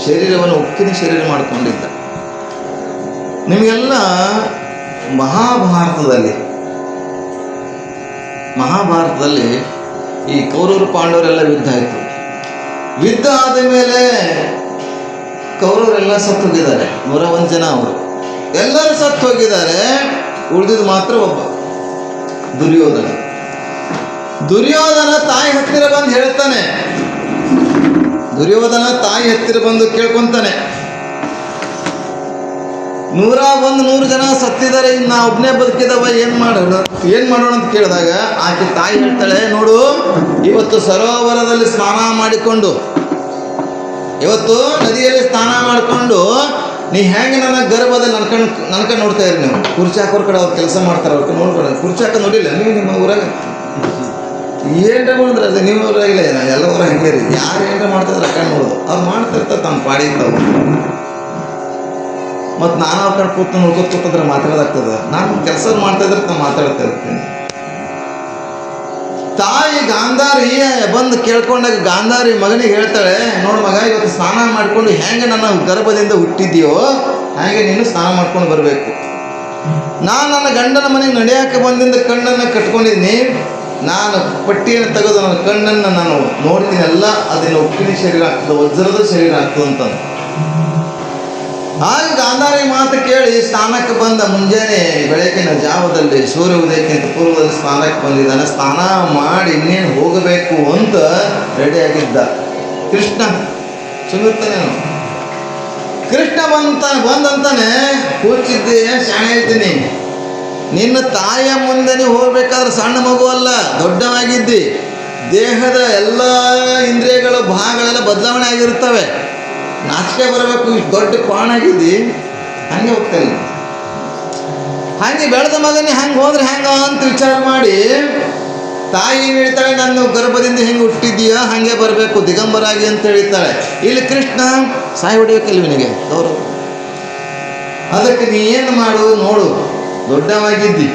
ಶರೀರವನ್ನು ಉಕ್ಕಿನ ಶರೀರ ಮಾಡಿಕೊಂಡಿದ್ದ. ನಿಮಗೆಲ್ಲ ಮಹಾಭಾರತದಲ್ಲಿ ಈ ಕೌರವರು ಪಾಂಡವರೆಲ್ಲ ಯುದ್ಧ ಆಯಿತು. ಯುದ್ಧ ಆದ ಮೇಲೆ ಕೌರವರೆಲ್ಲ ಸತ್ತು ಹೋಗಿದ್ದಾರೆ, 101 ಜನ. ಅವರು ಎಲ್ಲರೂ ಸತ್ತು ಹೋಗಿದ್ದಾರೆ, ಉಳಿದಿದ್ದು ಮಾತ್ರ ಒಬ್ಬ ದುರ್ಯೋಧನ ತಾಯಿ ಹತ್ತಿರ ಬಂದು ಹೇಳ್ತಾನೆ. ದುರ್ಯೋಧನ ತಾಯಿ ಹತ್ತಿರ ಬಂದು ಕೇಳ್ಕೊಂತಾನೆ, 100 ಜನ ಸತ್ತಿದ್ದಾರೆ, ಇನ್ನು ನಾ ಒಬ್ಬನೇ ಬದುಕಿದವ, ಏನು ಮಾಡೋಣ ಅಂತ ಕೇಳಿದಾಗ ಆಕೆ ತಾಯಿ ಹೇಳ್ತಾಳೆ, ನೋಡು ಇವತ್ತು ಸರೋವರದಲ್ಲಿ ಸ್ನಾನ ಮಾಡಿಕೊಂಡು, ಇವತ್ತು ನದಿಯಲ್ಲಿ ಸ್ನಾನ ಮಾಡಿಕೊಂಡು ನೀ ಹೆಂಗೆ ನನ್ನ ಗರ್ಭದಲ್ಲಿ ನನ್ಕೊಂಡು ನೋಡ್ತಾ ಇರಿ. ನೀವು ಕುರ್ಚಿ ಹಾಕೋರ್ ಕಡೆ ಅವ್ರು ಕೆಲಸ ಮಾಡ್ತಾರೆ, ಅವ್ರಿಗೆ ನೋಡ್ಬೇಡ. ಕುರ್ಚಿ ಹಾಕೋ ನೋಡಿಲ್ಲ ನೀವು ನಿಮ್ಮ ಊರಾಗ? ಏನ್ರ ಮಾಡಿದ್ರೆ ಅದು ನಿಮ್ಮ ಊರಾಗಿಲ್ಲ, ಎಲ್ಲ ಊರಾಗ ಹಂಗೆ ರೀ. ಯಾರು ಏನ್ರ ಮಾಡ್ತಿದ್ರೆ ಅಕ್ಕ ನೋಡೋದು, ಅವ್ರು ಮಾಡ್ತಿರ್ತಾರೆ ತಮ್ಮ ಪಾಡಿರ್ತಾವೆ. ಮತ್ತು ನಾನು ಅವ್ರ ಕಡೆ ಕೂತು ನೋಡ್ಕೊತಿದ್ರೆ ಮಾತಾಡೋದಾಗ್ತದೆ. ನಾನು ಕೆಲಸ ಮಾಡ್ತಾಯಿದ್ರೆ ನಾನು ಮಾತಾಡ್ತಾ ಇರ್ತೀನಿ. ತಾಯಿ ಗಾಂಧಾರಿ ಬಂದು ಕೇಳ್ಕೊಂಡಾಗ ಗಾಂಧಾರಿ ಮಗನಿಗೆ ಹೇಳ್ತಾಳೆ, ನೋಡು ಮಗ, ಇವತ್ತು ಸ್ನಾನ ಮಾಡಿಕೊಂಡು ಹೆಂಗೆ ನನ್ನ ಗರ್ಭದಿಂದ ಹುಟ್ಟಿದ್ಯೋ ಹಾಗೆ ನೀನು ಸ್ನಾನ ಮಾಡ್ಕೊಂಡು ಬರಬೇಕು. ನಾನು ನನ್ನ ಗಂಡನ ಮನೆಗೆ ನಡೆಯೋಕೆ ಬಂದಿಂದ ಕಣ್ಣನ್ನು ಕಟ್ಕೊಂಡಿದ್ದೀನಿ, ನಾನು ಪಟ್ಟಿಯನ್ನು ತೆಗೆದು ನನ್ನ ಕಣ್ಣನ್ನು ನಾನು ನೋಡ್ತೀನಿ, ಎಲ್ಲ ಅದನ್ನು ಉಕ್ಕಿನ ಶರೀರ ಆಗ್ತದೆ, ವಜ್ರದ ಶರೀರ ಆಗ್ತದೆ ಅಂತ. ಹಾಗೆ ಗಾಂಧಾರಿ ಮಾತು ಕೇಳಿ ಸ್ನಾನಕ್ಕೆ ಬಂದ. ಮುಂಜಾನೆ ಬೆಳಕಿನ ಜಾವದಲ್ಲಿ ಸೂರ್ಯ ಉದಯಕ್ಕಿಂತ ಪೂರ್ವದಲ್ಲಿ ಸ್ನಾನಕ್ಕೆ ಬಂದಿದ್ದಾನೆ. ಸ್ನಾನ ಮಾಡಿ ಇನ್ನೇನು ಹೋಗಬೇಕು ಅಂತ ರೆಡಿಯಾಗಿದ್ದ ಕೃಷ್ಣ. ಸುಮಿರ್ತಾನೆ ಕೃಷ್ಣ ಬಂದಂತಾನೆ, ಕೂಚಿದ್ದೆ ಶಾಣೆ ಇದ್ದೀನಿ, ನಿನ್ನ ತಾಯಿಯ ಮುಂದೆ ನೀವು ಹೋಗ್ಬೇಕಾದ್ರೆ ಸಣ್ಣ ಮಗು ಅಲ್ಲ, ದೊಡ್ಡವಾಗಿದ್ದಿ. ದೇಹದ ಎಲ್ಲ ಇಂದ್ರಿಯಗಳ ಭಾಗಗಳೆಲ್ಲ ಬದಲಾವಣೆ ಆಗಿರ್ತವೆ, ನಾಚಿಕೆ ಬರಬೇಕು, ಇಷ್ಟು ದೊಡ್ಡ ಕ್ವಾಣಾಗಿದ್ದಿ, ಹಂಗೆ ಹೋಗ್ತಾಯಿಲ್ಲ. ಹಂಗೆ ಬೆಳೆದ ಮಗನೇ ಹಂಗೆ ಹೋದ್ರೆ ಹೆಂಗ ಅಂತ ವಿಚಾರ ಮಾಡಿ ತಾಯಿ ಏನು ಹೇಳ್ತಾಳೆ, ನನ್ನ ಗರ್ಭದಿಂದ ಹೆಂಗೆ ಹುಟ್ಟಿದ್ದೀಯ ಹಾಗೆ ಬರಬೇಕು ದಿಗಂಬರಾಗಿ ಅಂತ ಹೇಳ್ತಾಳೆ. ಇಲ್ಲಿ ಕೃಷ್ಣ ಸಾಯಿ ಹೊಡಿಬೇಕಲ್ಲ ನಿನಗೆ ಗೌರವ, ಅದಕ್ಕೆ ನೀ ಏನು ಮಾಡು ನೋಡು, ದೊಡ್ಡವಾಗಿದ್ದಿ,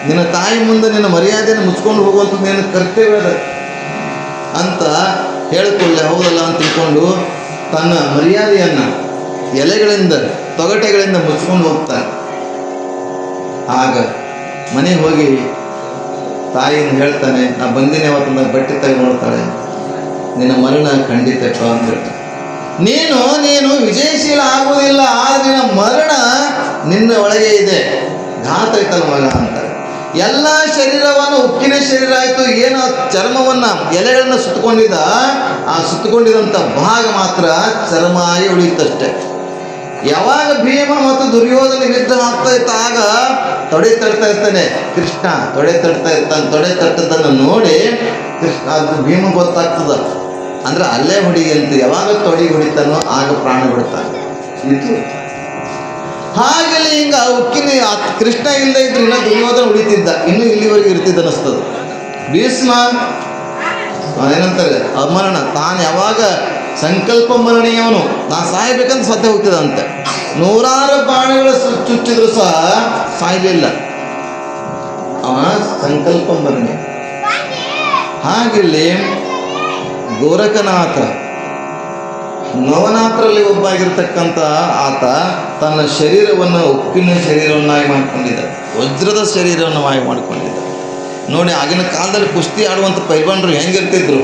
ನಿನ್ನ ತಾಯಿ ಮುಂದೆ ನಿನ್ನ ಮರ್ಯಾದೆಯನ್ನು ಮುಚ್ಕೊಂಡು ಹೋಗುವಂಥ ನಿನ್ನ ಕರ್ತವ್ಯ ಅಂತ ಹೇಳಿಕೊಳ್ಳೆ. ಹೌದಲ್ಲ ಅಂತ ತಿಳ್ಕೊಂಡು ತನ್ನ ಮರ್ಯಾದೆಯನ್ನು ಎಲೆಗಳಿಂದ ತೊಗಟೆಗಳಿಂದ ಮುಚ್ಕೊಂಡು ಹೋಗ್ತಾನೆ. ಆಗ ಮನೆಗೆ ಹೋಗಿ ತಾಯಿಯನ್ನು ಹೇಳ್ತಾನೆ, ನಾ ಬಂದಿನಿ ಅವತ್ತನ್ನ ಬಟ್ಟೆ ತೆಗೆದು ನೋಡ್ತಾಳೆ, ನಿನ್ನ ಮರಣ ಖಂಡಿತಪ್ಪ ಅಂತ ಹೇಳ್ತಾನೆ. ನೀನು ವಿಜಯಶೀಲ ಆಗುವುದಿಲ್ಲ, ಆದರೆ ನಿನ್ನ ಮರಣ ನಿನ್ನ ಒಳಗೆ ಇದೆ, ಘಾತ ಐತಲ್ಲ ಮಗ ಅಂತಾರೆ. ಎಲ್ಲ ಶರೀರವನ್ನು ಉಕ್ಕಿನ ಶರೀರ ಆಯಿತು, ಏನು ಚರ್ಮವನ್ನು ಎಲೆಗಳನ್ನು ಸುತ್ತಕೊಂಡಿದ್ದ, ಆ ಸುತ್ತಕೊಂಡಿದಂಥ ಭಾಗ ಮಾತ್ರ ಚರ್ಮಾಯಿ ಉಳಿಯುತ್ತಷ್ಟೆ. ಯಾವಾಗ ಭೀಮ ಮತ್ತು ದುರ್ಯೋಧನ ಯುದ್ಧ ಆಗ್ತಾ ಇತ್ತು, ಆಗ ತೊಡೆ ತಡ್ತಾ ಇರ್ತಾನೆ ಕೃಷ್ಣ, ತೊಡೆ ತಟ್ಟದನ್ನು ನೋಡಿ ಕೃಷ್ಣ ಅದು ಭೀಮ ಗೊತ್ತಾಗ್ತದ, ಅಂದ್ರೆ ಅಲ್ಲೇ ಹೊಡಿ ಅಂತ. ಯಾವಾಗ ತೊಡೆ ಹೊಡಿತಾನೋ ಆಗ ಪ್ರಾಣ ಬಿಡ್ತಾನೆ. ಇದು ಹಾಗೆಲ್ಲ ಹಿಂಗೆ ಉಕ್ಕಿನ ಕೃಷ್ಣ ಇಲ್ಲದೆ ಇದ್ರೆ ಇನ್ನೂ ದುರ್ಯೋಧನ ಉಳಿತಿದ್ದ, ಇನ್ನೂ ಇಲ್ಲಿವರೆಗೆ ಇರ್ತಿದ್ದ ಅನ್ನಿಸ್ತದೆ. ಭೀಷ್ಮ ಏನಂತಾರೆ ಅಮರಣ, ತಾನು ಯಾವಾಗ ಸಂಕಲ್ಪ ಮರಣೀಯವನು, ನಾನು ಸಾಯ್ಬೇಕಂತ ಸತ್ಯ ಹೋಗ್ತಿದಂತೆ. ನೂರಾರು ಬಾಣಗಳು ಚುಚ್ಚಿದ್ರು ಸಹ ಸಾಯ್ಲಿಲ್ಲ, ಅವ ಸಂಕಲ್ಪ ಮರಣಿ. ಹಾಗಿಲ್ಲಿ ಗೋರಖನಾಥ ನವನಾಥರಲ್ಲಿ ಒಬ್ಬಾಗಿರ್ತಕ್ಕಂಥ ಆತ ತನ್ನ ಶರೀರವನ್ನು ಉಕ್ಕಿನ ಶರೀರವನ್ನಾಗಿ ಮಾಡಿಕೊಂಡಿದ್ದ, ವಜ್ರದ ಶರೀರವನ್ನು ಮಾಡಿಕೊಂಡಿದ್ದ. ನೋಡಿ, ಆಗಿನ ಕಾಲದಲ್ಲಿ ಕುಸ್ತಿ ಆಡುವಂಥ ಪೈಲ್ವಾನರು ಹೆಂಗಿರ್ತಿದ್ರು,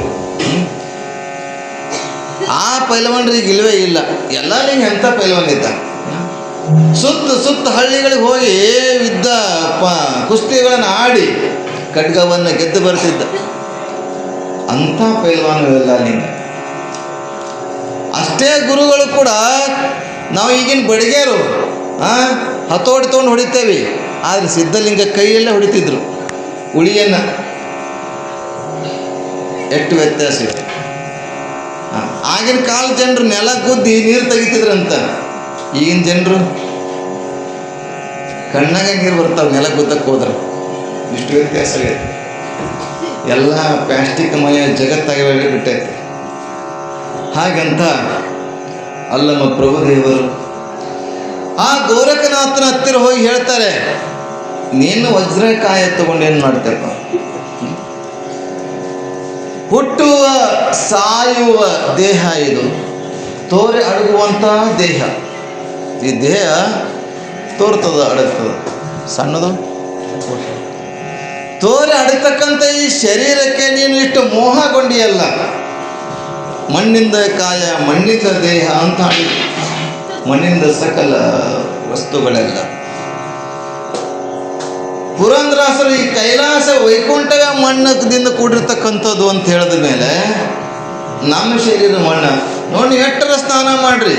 ಆ ಪೈಲ್ವಾನರಿಗೆ ಇಲ್ಲವೇ ಇಲ್ಲ. ಎಲ್ಲರೂ ಎಂಥ ಪೈಲ್ವಾನ್ ಇದ್ದ. ಸುತ್ತ ಹಳ್ಳಿಗಳಿಗೆ ಹೋಗಿ ಕುಸ್ತಿಗಳನ್ನು ಆಡಿ ಖಡ್ಗವನ್ನು ಗೆದ್ದು ಬರ್ತಿದ್ದ. ಅಂಥ ಪೈಲ್ವಾನವೆಲ್ಲ ನಿಂಗೆ. ಅಷ್ಟೇ ಗುರುಗಳು ಕೂಡ ನಾವು ಈಗಿನ ಬಡಿಗೆರು ಹತೋಡಿ ತೊಗೊಂಡು ಹೊಡಿತೇವೆ, ಆದರೆ ಸಿದ್ಧಲಿಂಗ ಕೈಯಲ್ಲೇ ಹೊಡಿತಿದ್ರು ಉಳಿಯನ್ನು. ಎಷ್ಟು ವ್ಯತ್ಯಾಸ ಇದೆ. ಆಗಿನ ಕಾಲ ಜನರು ನೆಲ ಗುದ್ದಿ ನೀರು ತೆಗಿತಿದ್ರಂತ, ಈಗಿನ ಜನರು ಕಣ್ಣಾಗ ನೀರು ಬರ್ತಾವೆ ನೆಲ ಗುದ್ದಕ್ಕೆ ಹೋದ್ರೆ. ಇಷ್ಟು ವ್ಯತ್ಯಾಸ ಇದೆ. ಎಲ್ಲ ಪ್ಲಾಸ್ಟಿಕ್ಮಯ ಜಗತ್ತಾಗಿ ಬಿಟ್ಟೈತೆ. ಹಾಗಂತ ಅಲ್ಲಮ್ಮ ಪ್ರಭುದೇವರು ಆ ಗೋರಖನಾಥನ ಹತ್ತಿರ ಹೋಗಿ ಹೇಳ್ತಾರೆ, ನೀನು ವಜ್ರಕಾಯ ತಗೊಂಡು ಏನು ಮಾಡ್ತೇಪ್ಪ? ಹುಟ್ಟುವ ಸಾಯುವ ದೇಹ ಇದು, ತೋರೆ ಅಡಗುವಂಥ ದೇಹ. ಈ ದೇಹ ತೋರ್ತದ, ಅಡಗ್ತದ, ಸಣ್ಣದು ತೋರೆ ಅಡತಕ್ಕಂಥ ಈ ಶರೀರಕ್ಕೆ ನೀನು ಇಷ್ಟು ಮೋಹಗೊಂಡಿಯಲ್ಲ. ಮಣ್ಣಿಂದ ಕಾಯ ಮಣ್ಣಿನ ದೇಹ ಅಂತ ಮಣ್ಣಿಂದ ಸಕಲ ವಸ್ತುಗಳೆಲ್ಲ. ಪುರಂದರಾಸರು ಈ ಕೈಲಾಸ ವೈಕುಂಠವೇ ಮಣ್ಣದಿಂದ ಕೂಡಿರ್ತಕ್ಕಂಥದ್ದು ಅಂತ ಹೇಳಿದ ಮೇಲೆ ನಮ್ಮ ಶರೀರ ಮಣ್ಣ ನೋಡಿ, ಎಟ್ಟರ ಸ್ನಾನ ಮಾಡ್ರಿ,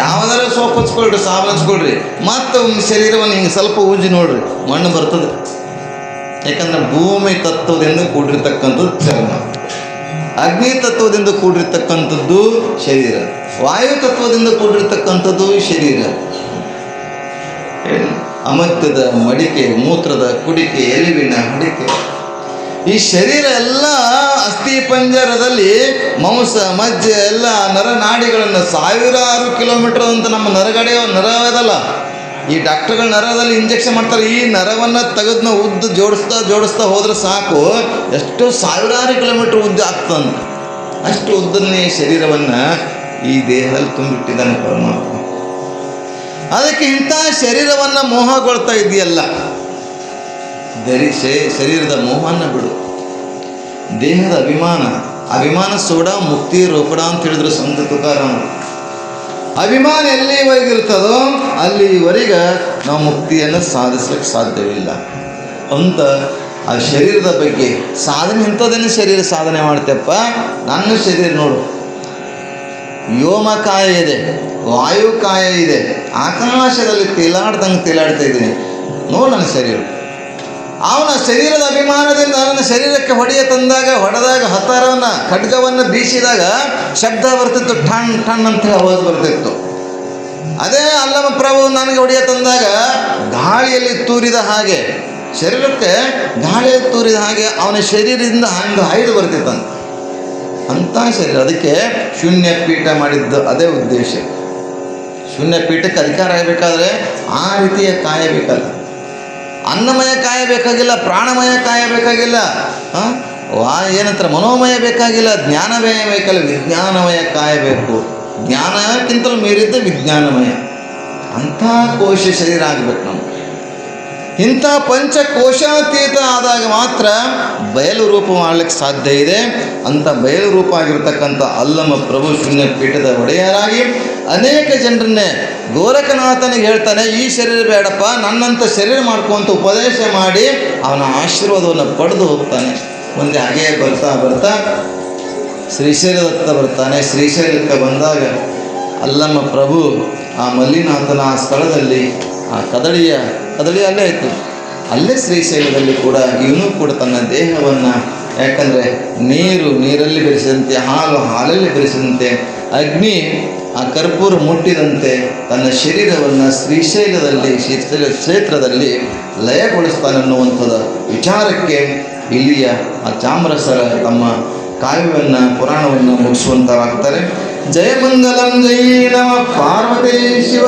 ಯಾವುದಾರ ಸೋಪ್ ಹಚ್ಕೊಳ್ರಿ, ಸಾಬ್ ಹಚ್ಕೊಳ್ರಿ, ಮತ್ತು ಶರೀರವನ್ನು ಹಿಂಗೆ ಸ್ವಲ್ಪ ಉಜ್ಜಿ ನೋಡ್ರಿ, ಮಣ್ಣು ಬರ್ತದೆ. ಯಾಕಂದ್ರೆ ಭೂಮಿ ತತ್ವದಿಂದ ಕೂಡಿರ್ತಕ್ಕಂಥದ್ದು ಚರ್ಮ, ಅಗ್ನಿ ತತ್ವದಿಂದ ಕೂಡಿರ್ತಕ್ಕಂಥದ್ದು ಶರೀರ, ವಾಯು ತತ್ವದಿಂದ ಕೂಡಿರ್ತಕ್ಕಂಥದ್ದು ಶರೀರ. ಅಮತ್ಯದ ಮಡಿಕೆ, ಮೂತ್ರದ ಕುಡಿಕೆ, ಎಲುವಿನ ಹೊಡಿಕೆ, ಈ ಶರೀರ ಎಲ್ಲ ಅಸ್ಥಿ ಪಂಜರದಲ್ಲಿ ಮಾಂಸ ಮಜ್ಜೆ ಎಲ್ಲ ನರನಾಡಿಗಳನ್ನು ಸಾವಿರಾರು ಕಿಲೋಮೀಟರ್ ಅಂತ ನಮ್ಮ ನರವದಲ್ಲ, ಈ ಡಾಕ್ಟರ್ಗಳ ನರದಲ್ಲಿ ಇಂಜೆಕ್ಷನ್ ಮಾಡ್ತಾರೆ. ಈ ನರವನ್ನು ತೆಗೆದು ನಾವು ಜೋಡಿಸ್ತಾ ಹೋದ್ರೆ ಸಾಕು, ಎಷ್ಟು ಸಾವಿರಾರು ಕಿಲೋಮೀಟರ್ ಉದ್ದ ಆಗ್ತದಂತ. ಅಷ್ಟು ಉದ್ದನೇ ಶರೀರವನ್ನು ಈ ದೇಹದಲ್ಲಿ ತುಂಬಿಟ್ಟಿದ್ದಾನೆ ಪರಮಾತ್ಮ. ಅದಕ್ಕೆ ಇಂಥ ಶರೀರವನ್ನು ಮೋಹಗೊಳ್ತಾ ಇದೆಯಲ್ಲ, ಶರೀರದ ಮೋಹನ ಬಿಡು. ದೇಹದ ಅಭಿಮಾನ ಸೋಡ ಮುಕ್ತಿ ರೋಕಡ ಅಂತ ಹೇಳಿದ್ರು ಸಂತ ತುಕಾರಾಮ. ಅಭಿಮಾನ ಎಲ್ಲಿವರೆಗಿರ್ತದೋ ಅಲ್ಲಿವರೆಗೆ ನಾವು ಮುಕ್ತಿಯನ್ನು ಸಾಧಿಸ್ಲಿಕ್ಕೆ ಸಾಧ್ಯವಿಲ್ಲ ಅಂತ. ಆ ಶರೀರದ ಬಗ್ಗೆ ಸಾಧನೆ ಇಂಥದನ್ನೇ ಶರೀರ ಸಾಧನೆ ಮಾಡ್ತೇಪ್ಪ. ನನ್ನ ಶರೀರ ನೋಡು, ವ್ಯೋಮಕಾಯ ಇದೆ, ವಾಯುಕಾಯ ಇದೆ, ಆಕಾಶದಲ್ಲಿ ತೇಲಾಡ್ತಾ ಇದ್ದೀನಿ ನೋಡು ನನ್ನ ಶರೀರ. ಅವನ ಶರೀರದ ಅಭಿಮಾನದಿಂದ ನನ್ನ ಶರೀರಕ್ಕೆ ಹೊಡೆದಾಗ ಹತಾರವನ್ನು ಖಡ್ಗವನ್ನು ಬೀಸಿದಾಗ ಶಬ್ದ ಬರ್ತಿತ್ತು, ಠಣ್ ಠಣ್ ಅಂತ ಆವಾಜ್ ಬರ್ತಿತ್ತು. ಅದೇ ಅಲ್ಲಮ ಪ್ರಭು ನನಗೆ ಹೊಡೆಯ ತಂದಾಗ ಗಾಳಿಯಲ್ಲಿ ತೂರಿದ ಹಾಗೆ, ಶರೀರಕ್ಕೆ ಗಾಳಿಯಲ್ಲಿ ತೂರಿದ ಹಾಗೆ ಅವನ ಶರೀರದಿಂದ ಹಂಗೆ ಹಾಯ್ದು ಬರ್ತಿತ್ತಂತ. ಅಂಥ ಶರೀರ. ಅದಕ್ಕೆ ಶೂನ್ಯ ಪೀಠ ಮಾಡಿದ್ದು ಅದೇ ಉದ್ದೇಶ. ಶೂನ್ಯ ಪೀಠಕ್ಕೆ ಅಧಿಕಾರ ಆಗಬೇಕಾದ್ರೆ ಆ ರೀತಿಯ ಕಾಯ ಬೇಕಲ್ಲ, ಅನ್ನಮಯ ಕಾಯ ಬೇಕಾಗಿಲ್ಲ, ಪ್ರಾಣಮಯ ಕಾಯ ಬೇಕಾಗಿಲ್ಲ, ಏನಂತಾರೆ ಮನೋಮಯ ಬೇಕಾಗಿಲ್ಲ, ಜ್ಞಾನಮಯ ಬೇಕಲ್ಲ, ವಿಜ್ಞಾನಮಯ ಕಾಯ ಬೇಕು. ಜ್ಞಾನಕ್ಕಿಂತಲೂ ಮೀರಿದ್ದ ವಿಜ್ಞಾನಮಯ. ಅಂಥ ಕೋಶ ಶರೀರ ಆಗಬೇಕು ನಮ್ಗೆ. ಇಂಥ ಪಂಚಕೋಶಾತೀತ ಆದಾಗ ಮಾತ್ರ ಬಯಲು ರೂಪ ಮಾಡಲಿಕ್ಕೆ ಸಾಧ್ಯ ಇದೆ. ಅಂಥ ಬಯಲು ರೂಪ ಆಗಿರ್ತಕ್ಕಂಥ ಅಲ್ಲಮ ಪ್ರಭು ಶೂನ್ಯ ಪೀಠದ ಒಡೆಯರಾಗಿ ಅನೇಕ ಜನರನ್ನೇ ಗೋರಖನಾಥನಿಗೆ ಹೇಳ್ತಾನೆ, ಈ ಶರೀರ ಬೇಡಪ್ಪ, ನನ್ನಂಥ ಶರೀರ ಮಾಡ್ಕೊಂತ ಉಪದೇಶ ಮಾಡಿ ಅವನ ಆಶೀರ್ವಾದವನ್ನು ಪಡೆದು ಹೋಗ್ತಾನೆ. ಮುಂದೆ ಹಾಗೇ ಬರ್ತಾ ಶ್ರೀಶೈಲದತ್ತ ಬರ್ತಾನೆ. ಶ್ರೀಶೈಲಕ್ಕೆ ಬಂದಾಗ ಅಲ್ಲಮ್ಮ ಪ್ರಭು ಆ ಮಲ್ಲಿನಾಥನ ಆ ಸ್ಥಳದಲ್ಲಿ ಆ ಕದಳಿ ಅಲ್ಲೇ ಆಯಿತು. ಅಲ್ಲೇ ಶ್ರೀಶೈಲದಲ್ಲಿ ಕೂಡ ಇವನು ಕೂಡ ತನ್ನ ದೇಹವನ್ನು ಯಾಕಂದರೆ ನೀರಲ್ಲಿ ಬೆರೆಸಿದಂತೆ, ಹಾಲಲ್ಲಿ ಬೆರೆಸಿದಂತೆ, ಅಗ್ನಿ ಆ ಕರ್ಪೂರ ಮುಟ್ಟಿದಂತೆ ತನ್ನ ಶರೀರವನ್ನು ಶ್ರೀಶೈಲದಲ್ಲಿ ಕ್ಷೇತ್ರದಲ್ಲಿ ಲಯಗೊಳಿಸ್ತಾನನ್ನುವಂಥದ್ದು ವಿಚಾರಕ್ಕೆ ಇಲ್ಲಿಯ ಆ ಚಾಮರಸರ ತಮ್ಮ ಕಾವ್ಯವನ್ನು ಪುರಾಣವನ್ನು ಮುಗಿಸುವಂಥವಾಗ್ತಾರೆ. ಜಯಮಂಗಲಂ ಜೈ ನಮ ಪಾರ್ವತೇ ಶಿವ.